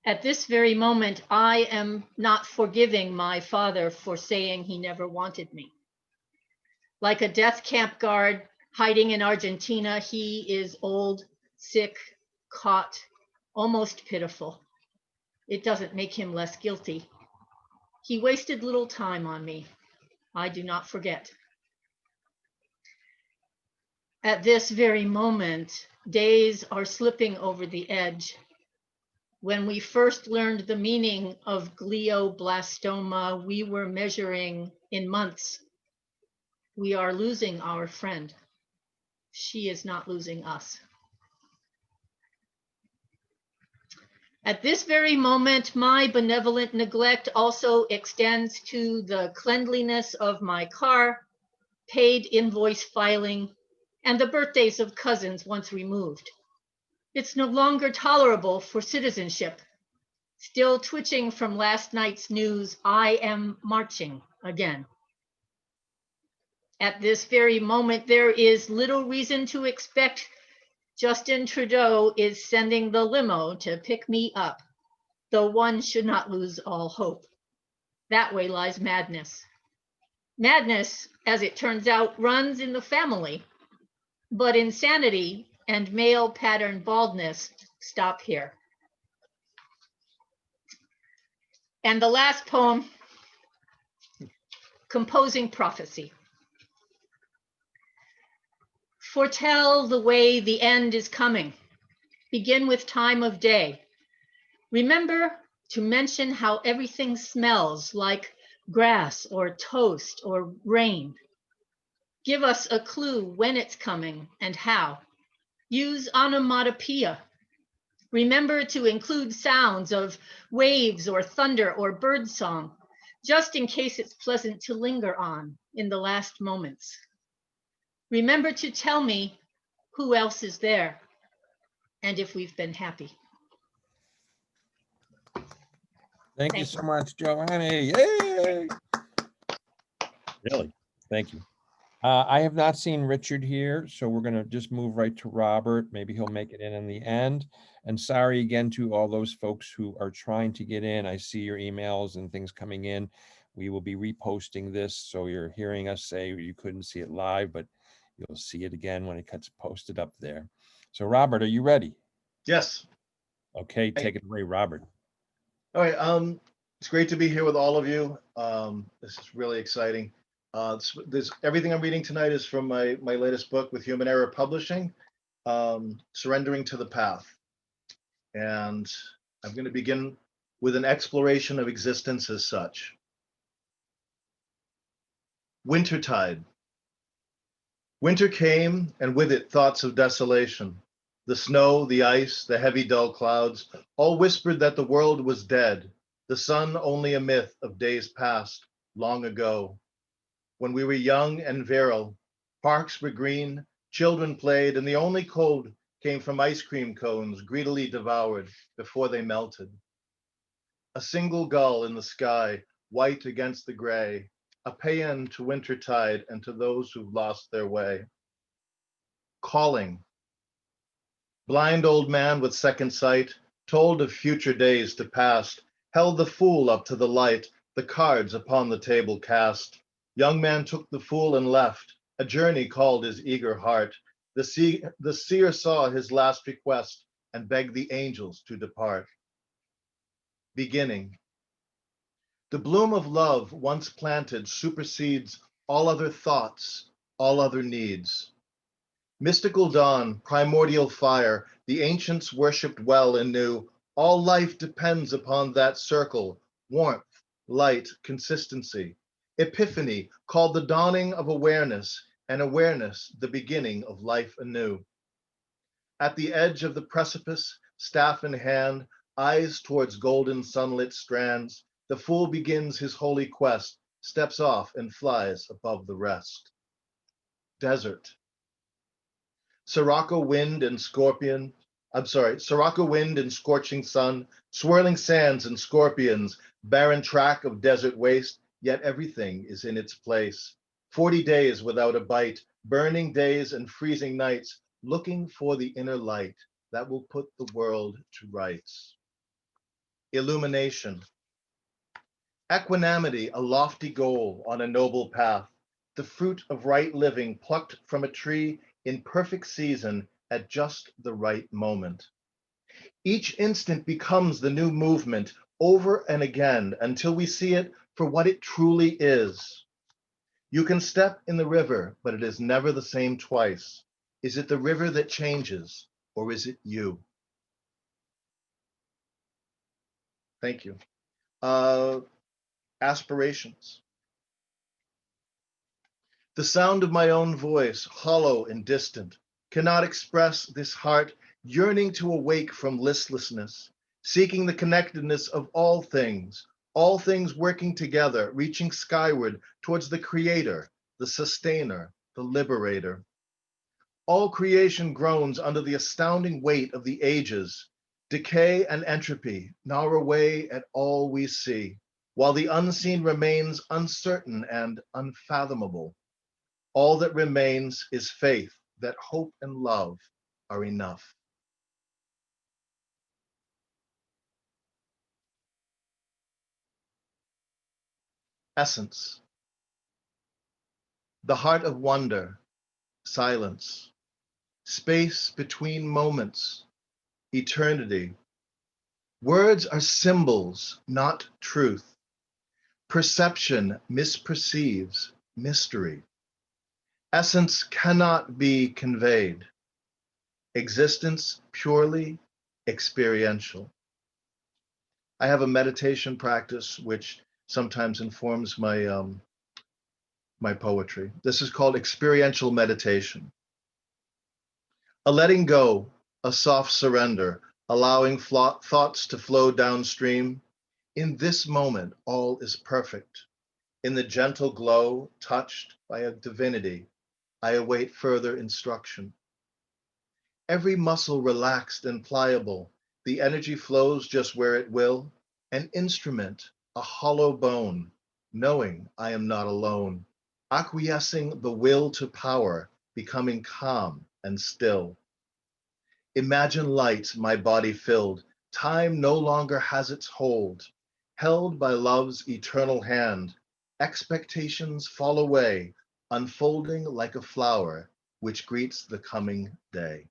At this very moment, I am not forgiving my father for saying he never wanted me. Like a death camp guard hiding in Argentina, he is old, sick, caught, almost pitiful. It doesn't make him less guilty. He wasted little time on me. I do not forget. At this very moment, days are slipping over the edge. When we first learned the meaning of glioblastoma, we were measuring in months. We are losing our friend. She is not losing us. At this very moment, my benevolent neglect also extends to the cleanliness of my car, paid invoice filing, and the birthdays of cousins once removed. It's no longer tolerable for citizenship. Still twitching from last night's news, I am marching again. At this very moment, there is little reason to expect Justin Trudeau is sending the limo to pick me up, though one should not lose all hope. That way lies madness. Madness, as it turns out, runs in the family, but insanity and male pattern baldness stop here. And the last poem, Composing Prophecy. Foretell the way the end is coming. Begin with time of day. Remember to mention how everything smells like grass or toast or rain. Give us a clue when it's coming and how. Use onomatopoeia. Remember to include sounds of waves or thunder or bird song, just in case it's pleasant to linger on in the last moments. Remember to tell me who else is there and if we've been happy. Thank you so much, Jovonna. Yay! Really, thank you. I have not seen Richard here, so we're going to just move right to Robert. Maybe he'll make it in the end. And sorry again to all those folks who are trying to get in. I see your emails and things coming in. We will be reposting this, so you're hearing us say you couldn't see it live, but you'll see it again when it gets posted up there. So Robert, are you ready? Yes. Okay, take it away, Robert. All right. It's great to be here with all of you. This is really exciting. Everything I'm reading tonight is from my latest book with Human Error Publishing, Surrendering to the Path. And I'm going to begin with an exploration of existence as such. Wintertide. Winter came, and with it thoughts of desolation. The snow, the ice, the heavy dull clouds, all whispered that the world was dead, the sun only a myth of days past, long ago. When we were young and virile, parks were green, children played, and the only cold came from ice cream cones greedily devoured before they melted. A single gull in the sky, white against the gray, a paean to wintertide and to those who've lost their way. Calling. Blind old man with second sight, told of future days to past, held the fool up to the light, the cards upon the table cast. Young man took the fool and left, a journey called his eager heart. The seer saw his last request and begged the angels to depart. Beginning. The bloom of love once planted supersedes all other thoughts, all other needs. Mystical dawn, primordial fire, the ancients worshipped well and knew all life depends upon that circle, warmth, light, consistency. Epiphany called the dawning of awareness, and awareness the beginning of life anew. At the edge of the precipice, staff in hand, eyes towards golden sunlit strands, the fool begins his holy quest, steps off and flies above the rest. Desert. Sirocco wind and Sirocco wind and scorching sun, swirling sands and scorpions, barren track of desert waste, yet everything is in its place. 40 days without a bite, burning days and freezing nights, looking for the inner light that will put the world to rights. Illumination. Equanimity, a lofty goal on a noble path, the fruit of right living plucked from a tree in perfect season at just the right moment. Each instant becomes the new movement over and again until we see it for what it truly is. You can step in the river, but it is never the same twice. Is it the river that changes, or is it you? Thank you. Aspirations. The sound of my own voice, hollow and distant, cannot express this heart yearning to awake from listlessness, seeking the connectedness of all things working together, reaching skyward towards the creator, the sustainer, the liberator. All creation groans under the astounding weight of the ages, decay and entropy gnaw away at all we see, while the unseen remains uncertain and unfathomable. All that remains is faith that hope and love are enough. Essence. The heart of wonder, silence, space between moments, eternity. Words are symbols, not truth. Perception misperceives mystery. Essence cannot be conveyed. Existence purely experiential. I have a meditation practice which sometimes informs my poetry. This is called experiential meditation. A letting go, a soft surrender, allowing thoughts to flow downstream. In this moment, all is perfect. In the gentle glow, touched by a divinity, I await further instruction. Every muscle relaxed and pliable, the energy flows just where it will. An instrument, a hollow bone, knowing I am not alone, acquiescing the will to power, becoming calm and still. Imagine light my body filled, time no longer has its hold, held by love's eternal hand, expectations fall away, unfolding like a flower which greets the coming day.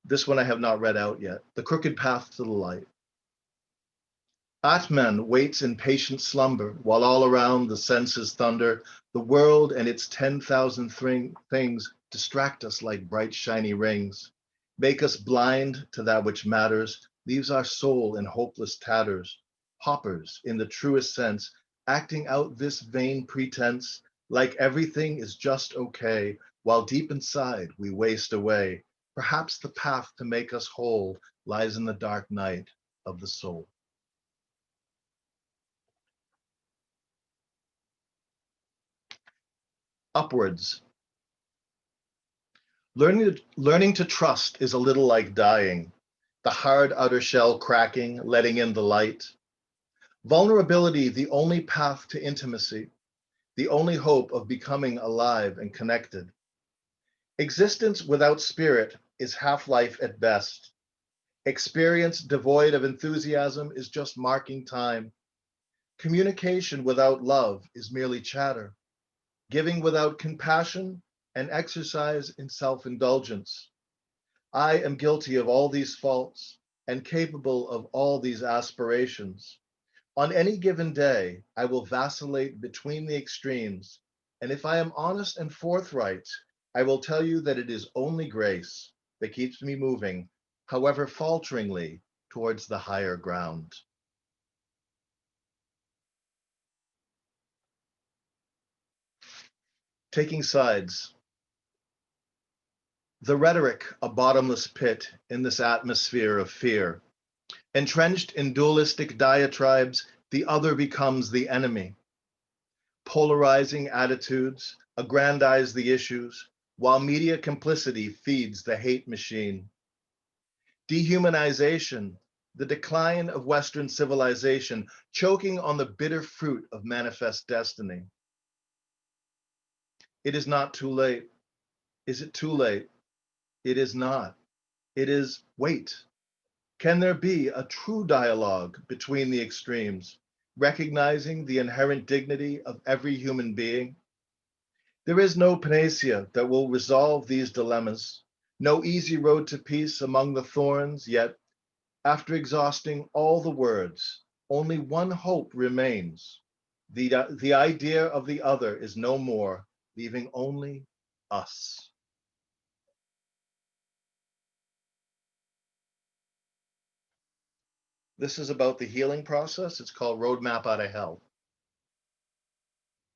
This one I have not read out yet. The Crooked Path to the Light. Atman waits in patient slumber while all around the senses thunder. The world and its 10,000 things distract us like bright shiny rings, make us blind to that which matters, leaves our soul in hopeless tatters. Hoppers in the truest sense, acting out this vain pretense, like everything is just okay, while deep inside we waste away. Perhaps the path to make us whole lies in the dark night of the soul. Upwards. Learning to trust is a little like dying, the hard outer shell cracking, letting in the light. Vulnerability, the only path to intimacy, the only hope of becoming alive and connected. Existence without spirit is half-life at best. Experience devoid of enthusiasm is just marking time. Communication without love is merely chatter. Giving without compassion, an exercise in self-indulgence. I am guilty of all these faults and capable of all these aspirations. On any given day, I will vacillate between the extremes, and if I am honest and forthright, I will tell you that it is only grace that keeps me moving, however falteringly, towards the higher ground. Taking sides. The rhetoric, a bottomless pit in this atmosphere of fear. Entrenched in dualistic diatribes, the other becomes the enemy. Polarizing attitudes aggrandize the issues, while media complicity feeds the hate machine. Dehumanization, the decline of Western civilization, choking on the bitter fruit of manifest destiny. It is not too late. Is it too late? It is not. It is wait. Can there be a true dialogue between the extremes, recognizing the inherent dignity of every human being? There is no panacea that will resolve these dilemmas, no easy road to peace among the thorns, yet after exhausting all the words, only one hope remains. The idea of the other is no more, leaving only us. This is about the healing process. It's called Roadmap Out of Hell.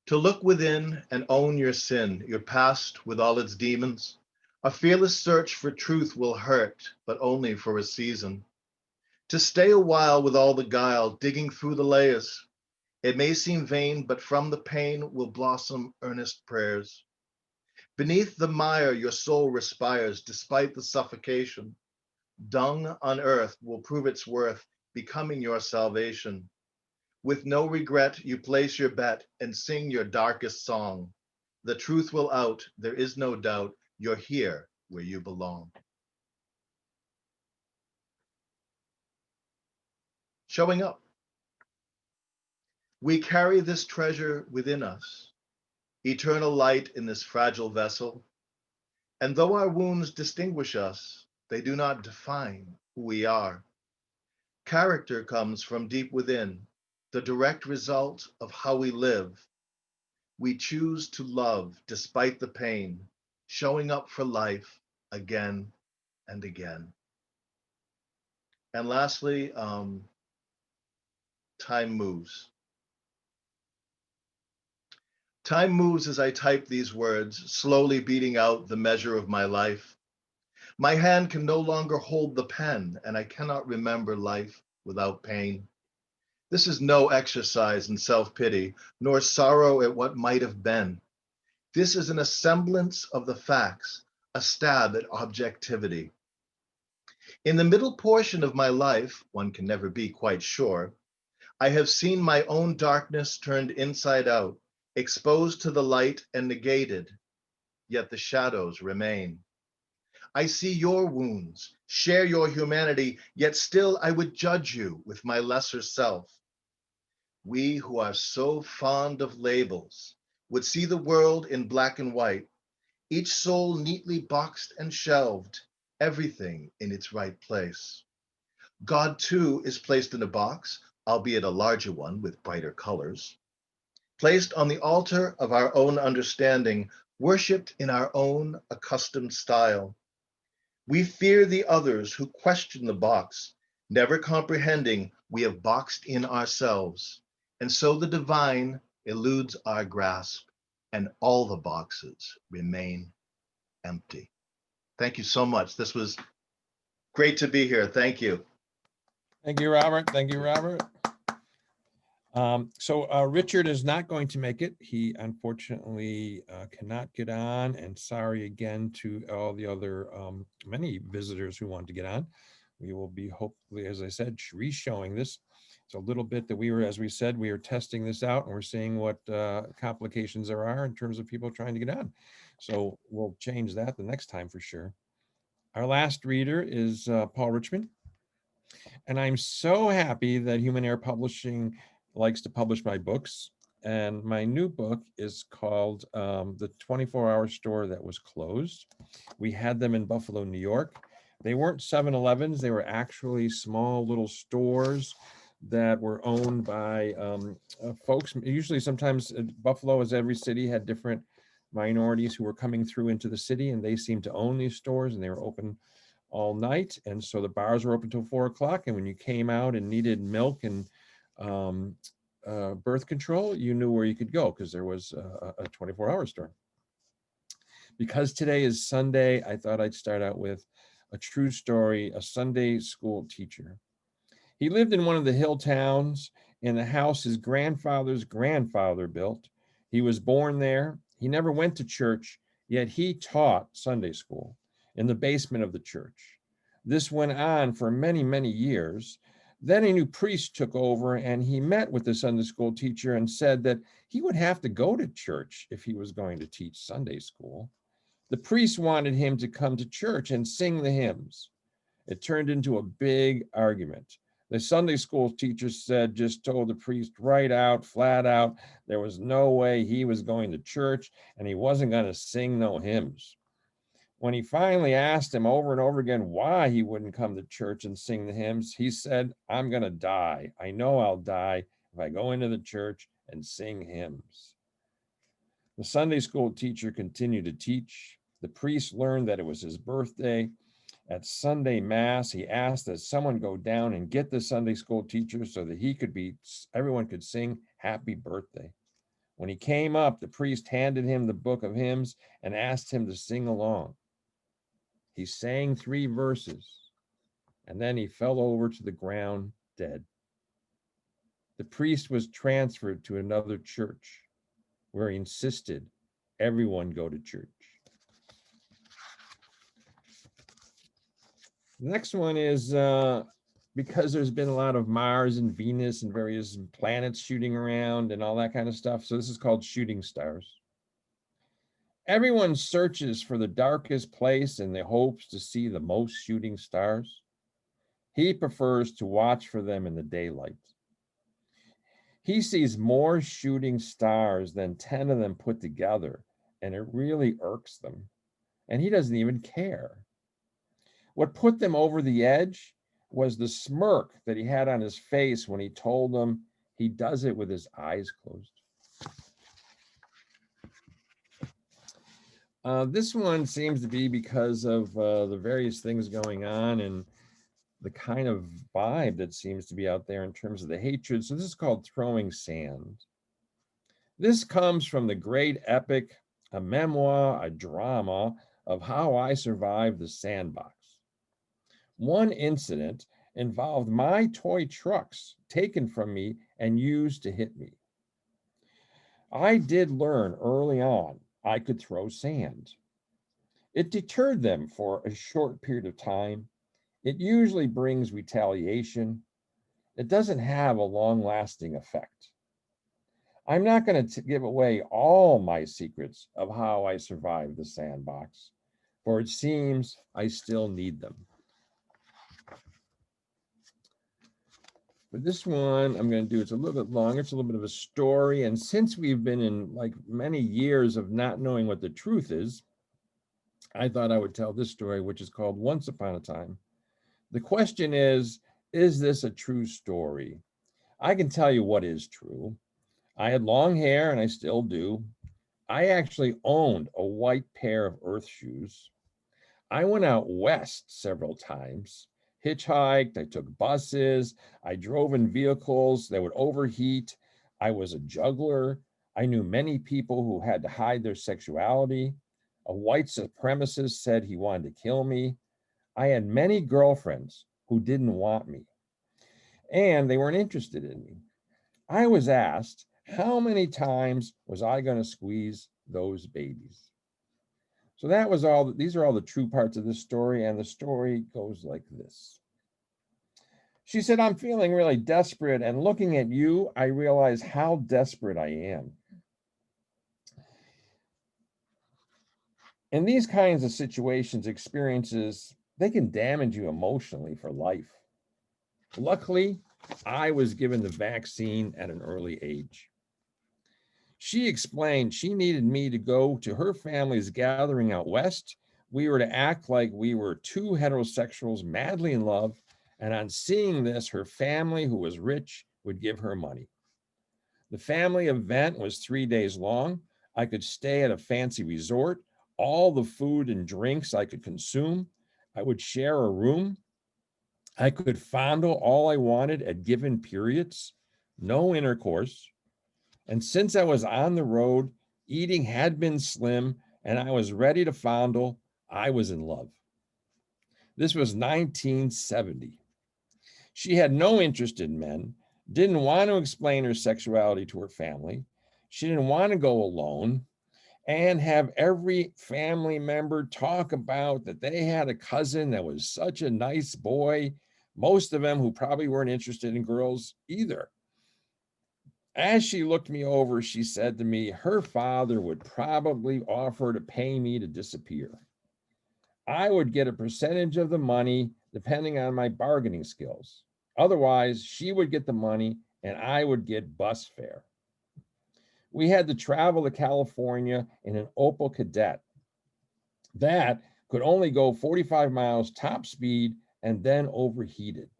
To look within and own your sin, your past with all its demons. A fearless search for truth will hurt, but only for a season. To stay a while with all the guile, digging through the layers. It may seem vain, but from the pain will blossom earnest prayers. Beneath the mire, your soul respires, despite the suffocation. Dung on earth will prove its worth, becoming your salvation. With no regret, you place your bet and sing your darkest song. The truth will out, there is no doubt, you're here where you belong. Showing up. We carry this treasure within us, eternal light in this fragile vessel. And though our wounds distinguish us, they do not define who we are. Character comes from deep within, the direct result of how we live. We choose to love despite the pain, showing up for life again and again. And lastly, time moves. Time moves as I type these words, slowly beating out the measure of my life. My hand can no longer hold the pen, and I cannot remember life without pain. This is no exercise in self-pity, nor sorrow at what might have been. This is an assemblance of the facts, a stab at objectivity. In the middle portion of my life, one can never be quite sure, I have seen my own darkness turned inside out, exposed to the light and negated, yet the shadows remain. I see your wounds, share your humanity, yet still I would judge you with my lesser self. We who are so fond of labels would see the world in black and white, each soul neatly boxed and shelved, everything in its right place. God too is placed in a box, albeit a larger one with brighter colors, placed on the altar of our own understanding, worshipped in our own accustomed style. We fear the others who question the box, never comprehending we have boxed in ourselves. And so the divine eludes our grasp, and all the boxes remain empty. Thank you so much. This was great to be here. Thank you. Thank you, Robert. Thank you, Robert. Richard is not going to make it. He unfortunately cannot get on, and sorry again to all the other many visitors who want to get on. We will be hopefully, as I said, re-showing this. It's a little bit that as we said, we are testing this out and we're seeing what complications there are in terms of people trying to get on. So we'll change that the next time for sure. Our last reader is Paul Richmond. And I'm so happy that Human Air Publishing likes to publish my books. And my new book is called The 24-Hour Store That Was Closed. We had them in Buffalo, New York. They weren't 7-Elevens. They were actually small little stores that were owned by folks. Usually sometimes Buffalo, as every city, had different minorities who were coming through into the city, and they seemed to own these stores, and they were open all night. And so the bars were open till 4 o'clock. And when you came out and needed milk and birth control, you knew where you could go because there was a 24-hour store. Because today is Sunday, I thought I'd start out with a true story, a Sunday school teacher. He lived in one of the hill towns in the house his grandfather's grandfather built. He was born there. He never went to church, yet he taught Sunday school in the basement of the church. This went on for many, many years. Then a new priest took over, and he met with the Sunday school teacher and said that he would have to go to church if he was going to teach Sunday school. The priest wanted him to come to church and sing the hymns. It turned into a big argument. The Sunday school teacher just told the priest right out, flat out, there was no way he was going to church and he wasn't going to sing no hymns. When he finally asked him over and over again why he wouldn't come to church and sing the hymns, he said, I'm going to die. I know I'll die if I go into the church and sing hymns. The Sunday school teacher continued to teach. The priest learned that it was his birthday. At Sunday Mass, he asked that someone go down and get the Sunday school teacher so that everyone could sing happy birthday. When he came up, the priest handed him the book of hymns and asked him to sing along. He sang 3 verses, and then he fell over to the ground dead. The priest was transferred to another church where he insisted everyone go to church. The next one is because there's been a lot of Mars and Venus and various planets shooting around and all that kind of stuff. So this is called Shooting Stars. Everyone searches for the darkest place in the hopes to see the most shooting stars. He prefers to watch for them in the daylight. He sees more shooting stars than 10 of them put together, and it really irks them. And he doesn't even care. What put them over the edge was the smirk that he had on his face when he told them he does it with his eyes closed. This one seems to be because of the various things going on and the kind of vibe that seems to be out there in terms of the hatred. So this is called Throwing Sand. This comes from the great epic, a memoir, a drama of how I survived the sandbox. One incident involved my toy trucks taken from me and used to hit me. I did learn early on I could throw sand. It deterred them for a short period of time. It usually brings retaliation. It doesn't have a long-lasting effect. I'm not going to give away all my secrets of how I survived the sandbox, for it seems I still need them. For this one, I'm going to do, it's a little bit longer, it's a little bit of a story. And since we've been in like many years of not knowing what the truth is, I thought I would tell this story, which is called Once Upon a Time. The question is this a true story? I can tell you what is true. I had long hair and I still do. I actually owned a white pair of earth shoes. I went out west several times, hitchhiked, I took buses, I drove in vehicles that would overheat. I was a juggler. I knew many people who had to hide their sexuality. A white supremacist said he wanted to kill me. I had many girlfriends who didn't want me, and they weren't interested in me. I was asked, how many times was I going to squeeze those babies? So that was all, these are all the true parts of this story, and the story goes like this. She said, I'm feeling really desperate, and looking at you, I realize how desperate I am. In these kinds of situations, experiences, they can damage you emotionally for life. Luckily, I was given the vaccine at an early age. She explained she needed me to go to her family's gathering out west. We were to act like we were two heterosexuals madly in love, and on seeing this, her family, who was rich, would give her money. The family event was 3 days long. I could stay at a fancy resort, all the food and drinks I could consume. I would share a room. I could fondle all I wanted at given periods, no intercourse. And since I was on the road, eating had been slim, and I was ready to fondle, I was in love. This was 1970. She had no interest in men, didn't want to explain her sexuality to her family. She didn't want to go alone and have every family member talk about that they had a cousin that was such a nice boy, most of them who probably weren't interested in girls either. As she looked me over, she said to me, her father would probably offer to pay me to disappear. I would get a percentage of the money depending on my bargaining skills. Otherwise, she would get the money and I would get bus fare. We had to travel to California in an Opel Kadett. That could only go 45 miles top speed and then overheated.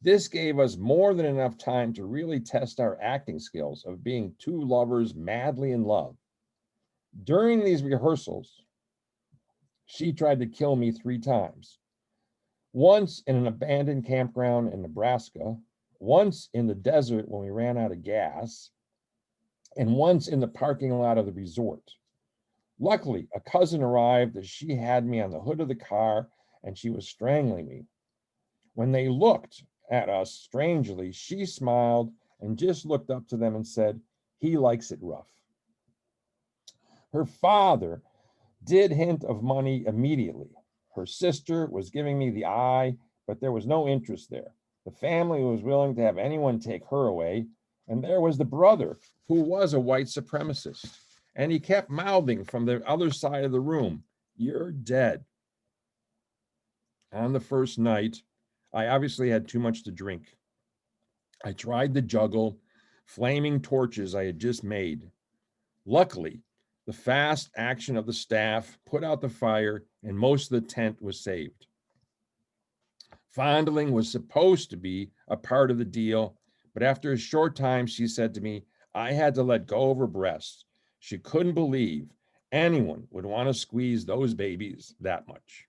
This gave us more than enough time to really test our acting skills of being two lovers madly in love. During these rehearsals, she tried to kill me 3 times. Once in an abandoned campground in Nebraska, once in the desert when we ran out of gas, and once in the parking lot of the resort. Luckily, a cousin arrived as she had me on the hood of the car and she was strangling me. When they looked at us strangely, she smiled and just looked up to them and said, he likes it rough. Her father did hint of money immediately. Her sister was giving me the eye, but there was no interest there. The family was willing to have anyone take her away. And there was the brother, who was a white supremacist. And he kept mouthing from the other side of the room, you're dead. On the first night, I obviously had too much to drink. I tried to juggle flaming torches I had just made. Luckily, the fast action of the staff put out the fire and most of the tent was saved. Fondling was supposed to be a part of the deal, but after a short time, she said to me, I had to let go of her breasts. She couldn't believe Anyone would want to squeeze those babies that much.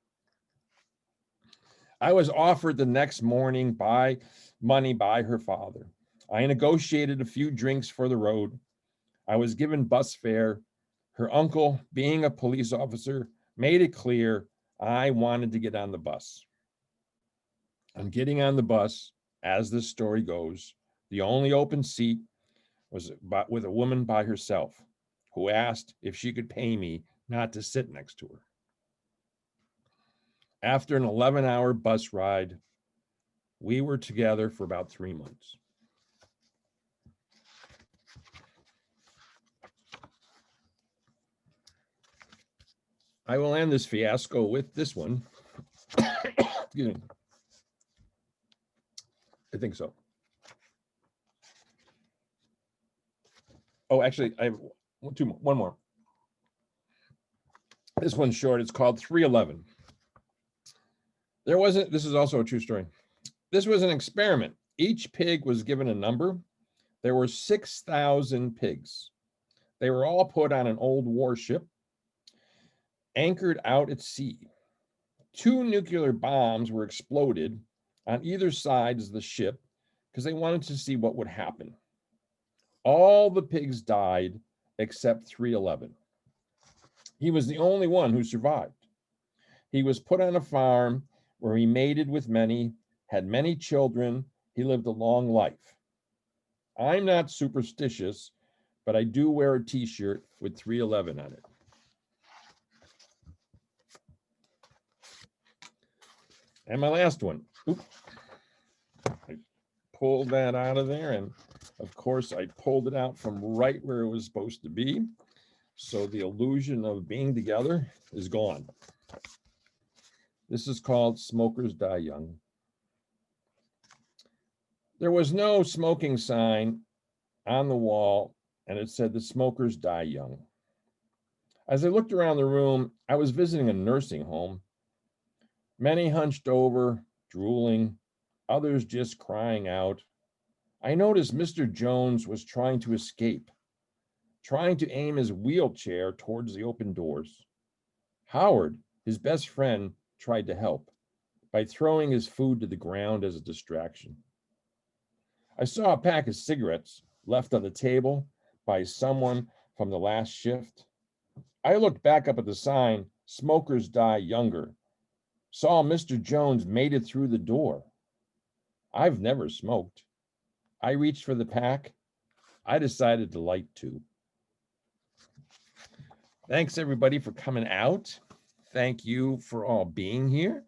I was offered the next morning money by her father. I negotiated a few drinks for the road. I was given bus fare. Her uncle, being a police officer, made it clear I wanted to get on the bus. I'm getting on the bus, as this story goes. The only open seat was with a woman by herself who asked if she could pay me not to sit next to her. After an 11-hour bus ride, we were together for about 3 months. I will end this fiasco with this one. Excuse me. I think so. Oh, actually, I have one more. This one's short. It's called 311. This is also a true story. This was an experiment. Each pig was given a number. There were 6,000 pigs. They were all put on an old warship, anchored out at sea. 2 nuclear bombs were exploded on either side of the ship because they wanted to see what would happen. All the pigs died except 311. He was the only one who survived. He was put on a farm where he mated with many, had many children. He lived a long life. I'm not superstitious, but I do wear a t-shirt with 311 on it. And my last one. Oops. I pulled that out of there, and of course I pulled it out from right where it was supposed to be. So the illusion of being together is gone. This is called Smokers Die Young. There was no smoking sign on the wall, and it said the smokers die young. As I looked around the room, I was visiting a nursing home. Many hunched over, drooling, others just crying out. I noticed Mr. Jones was trying to escape, trying to aim his wheelchair towards the open doors. Howard, his best friend, tried to help by throwing his food to the ground as a distraction. I saw a pack of cigarettes left on the table by someone from the last shift. I looked back up at the sign, Smokers Die Younger, saw Mr. Jones made it through the door. I've never smoked. I reached for the pack. I decided to light 2. Thanks everybody for coming out. Thank you for all being here.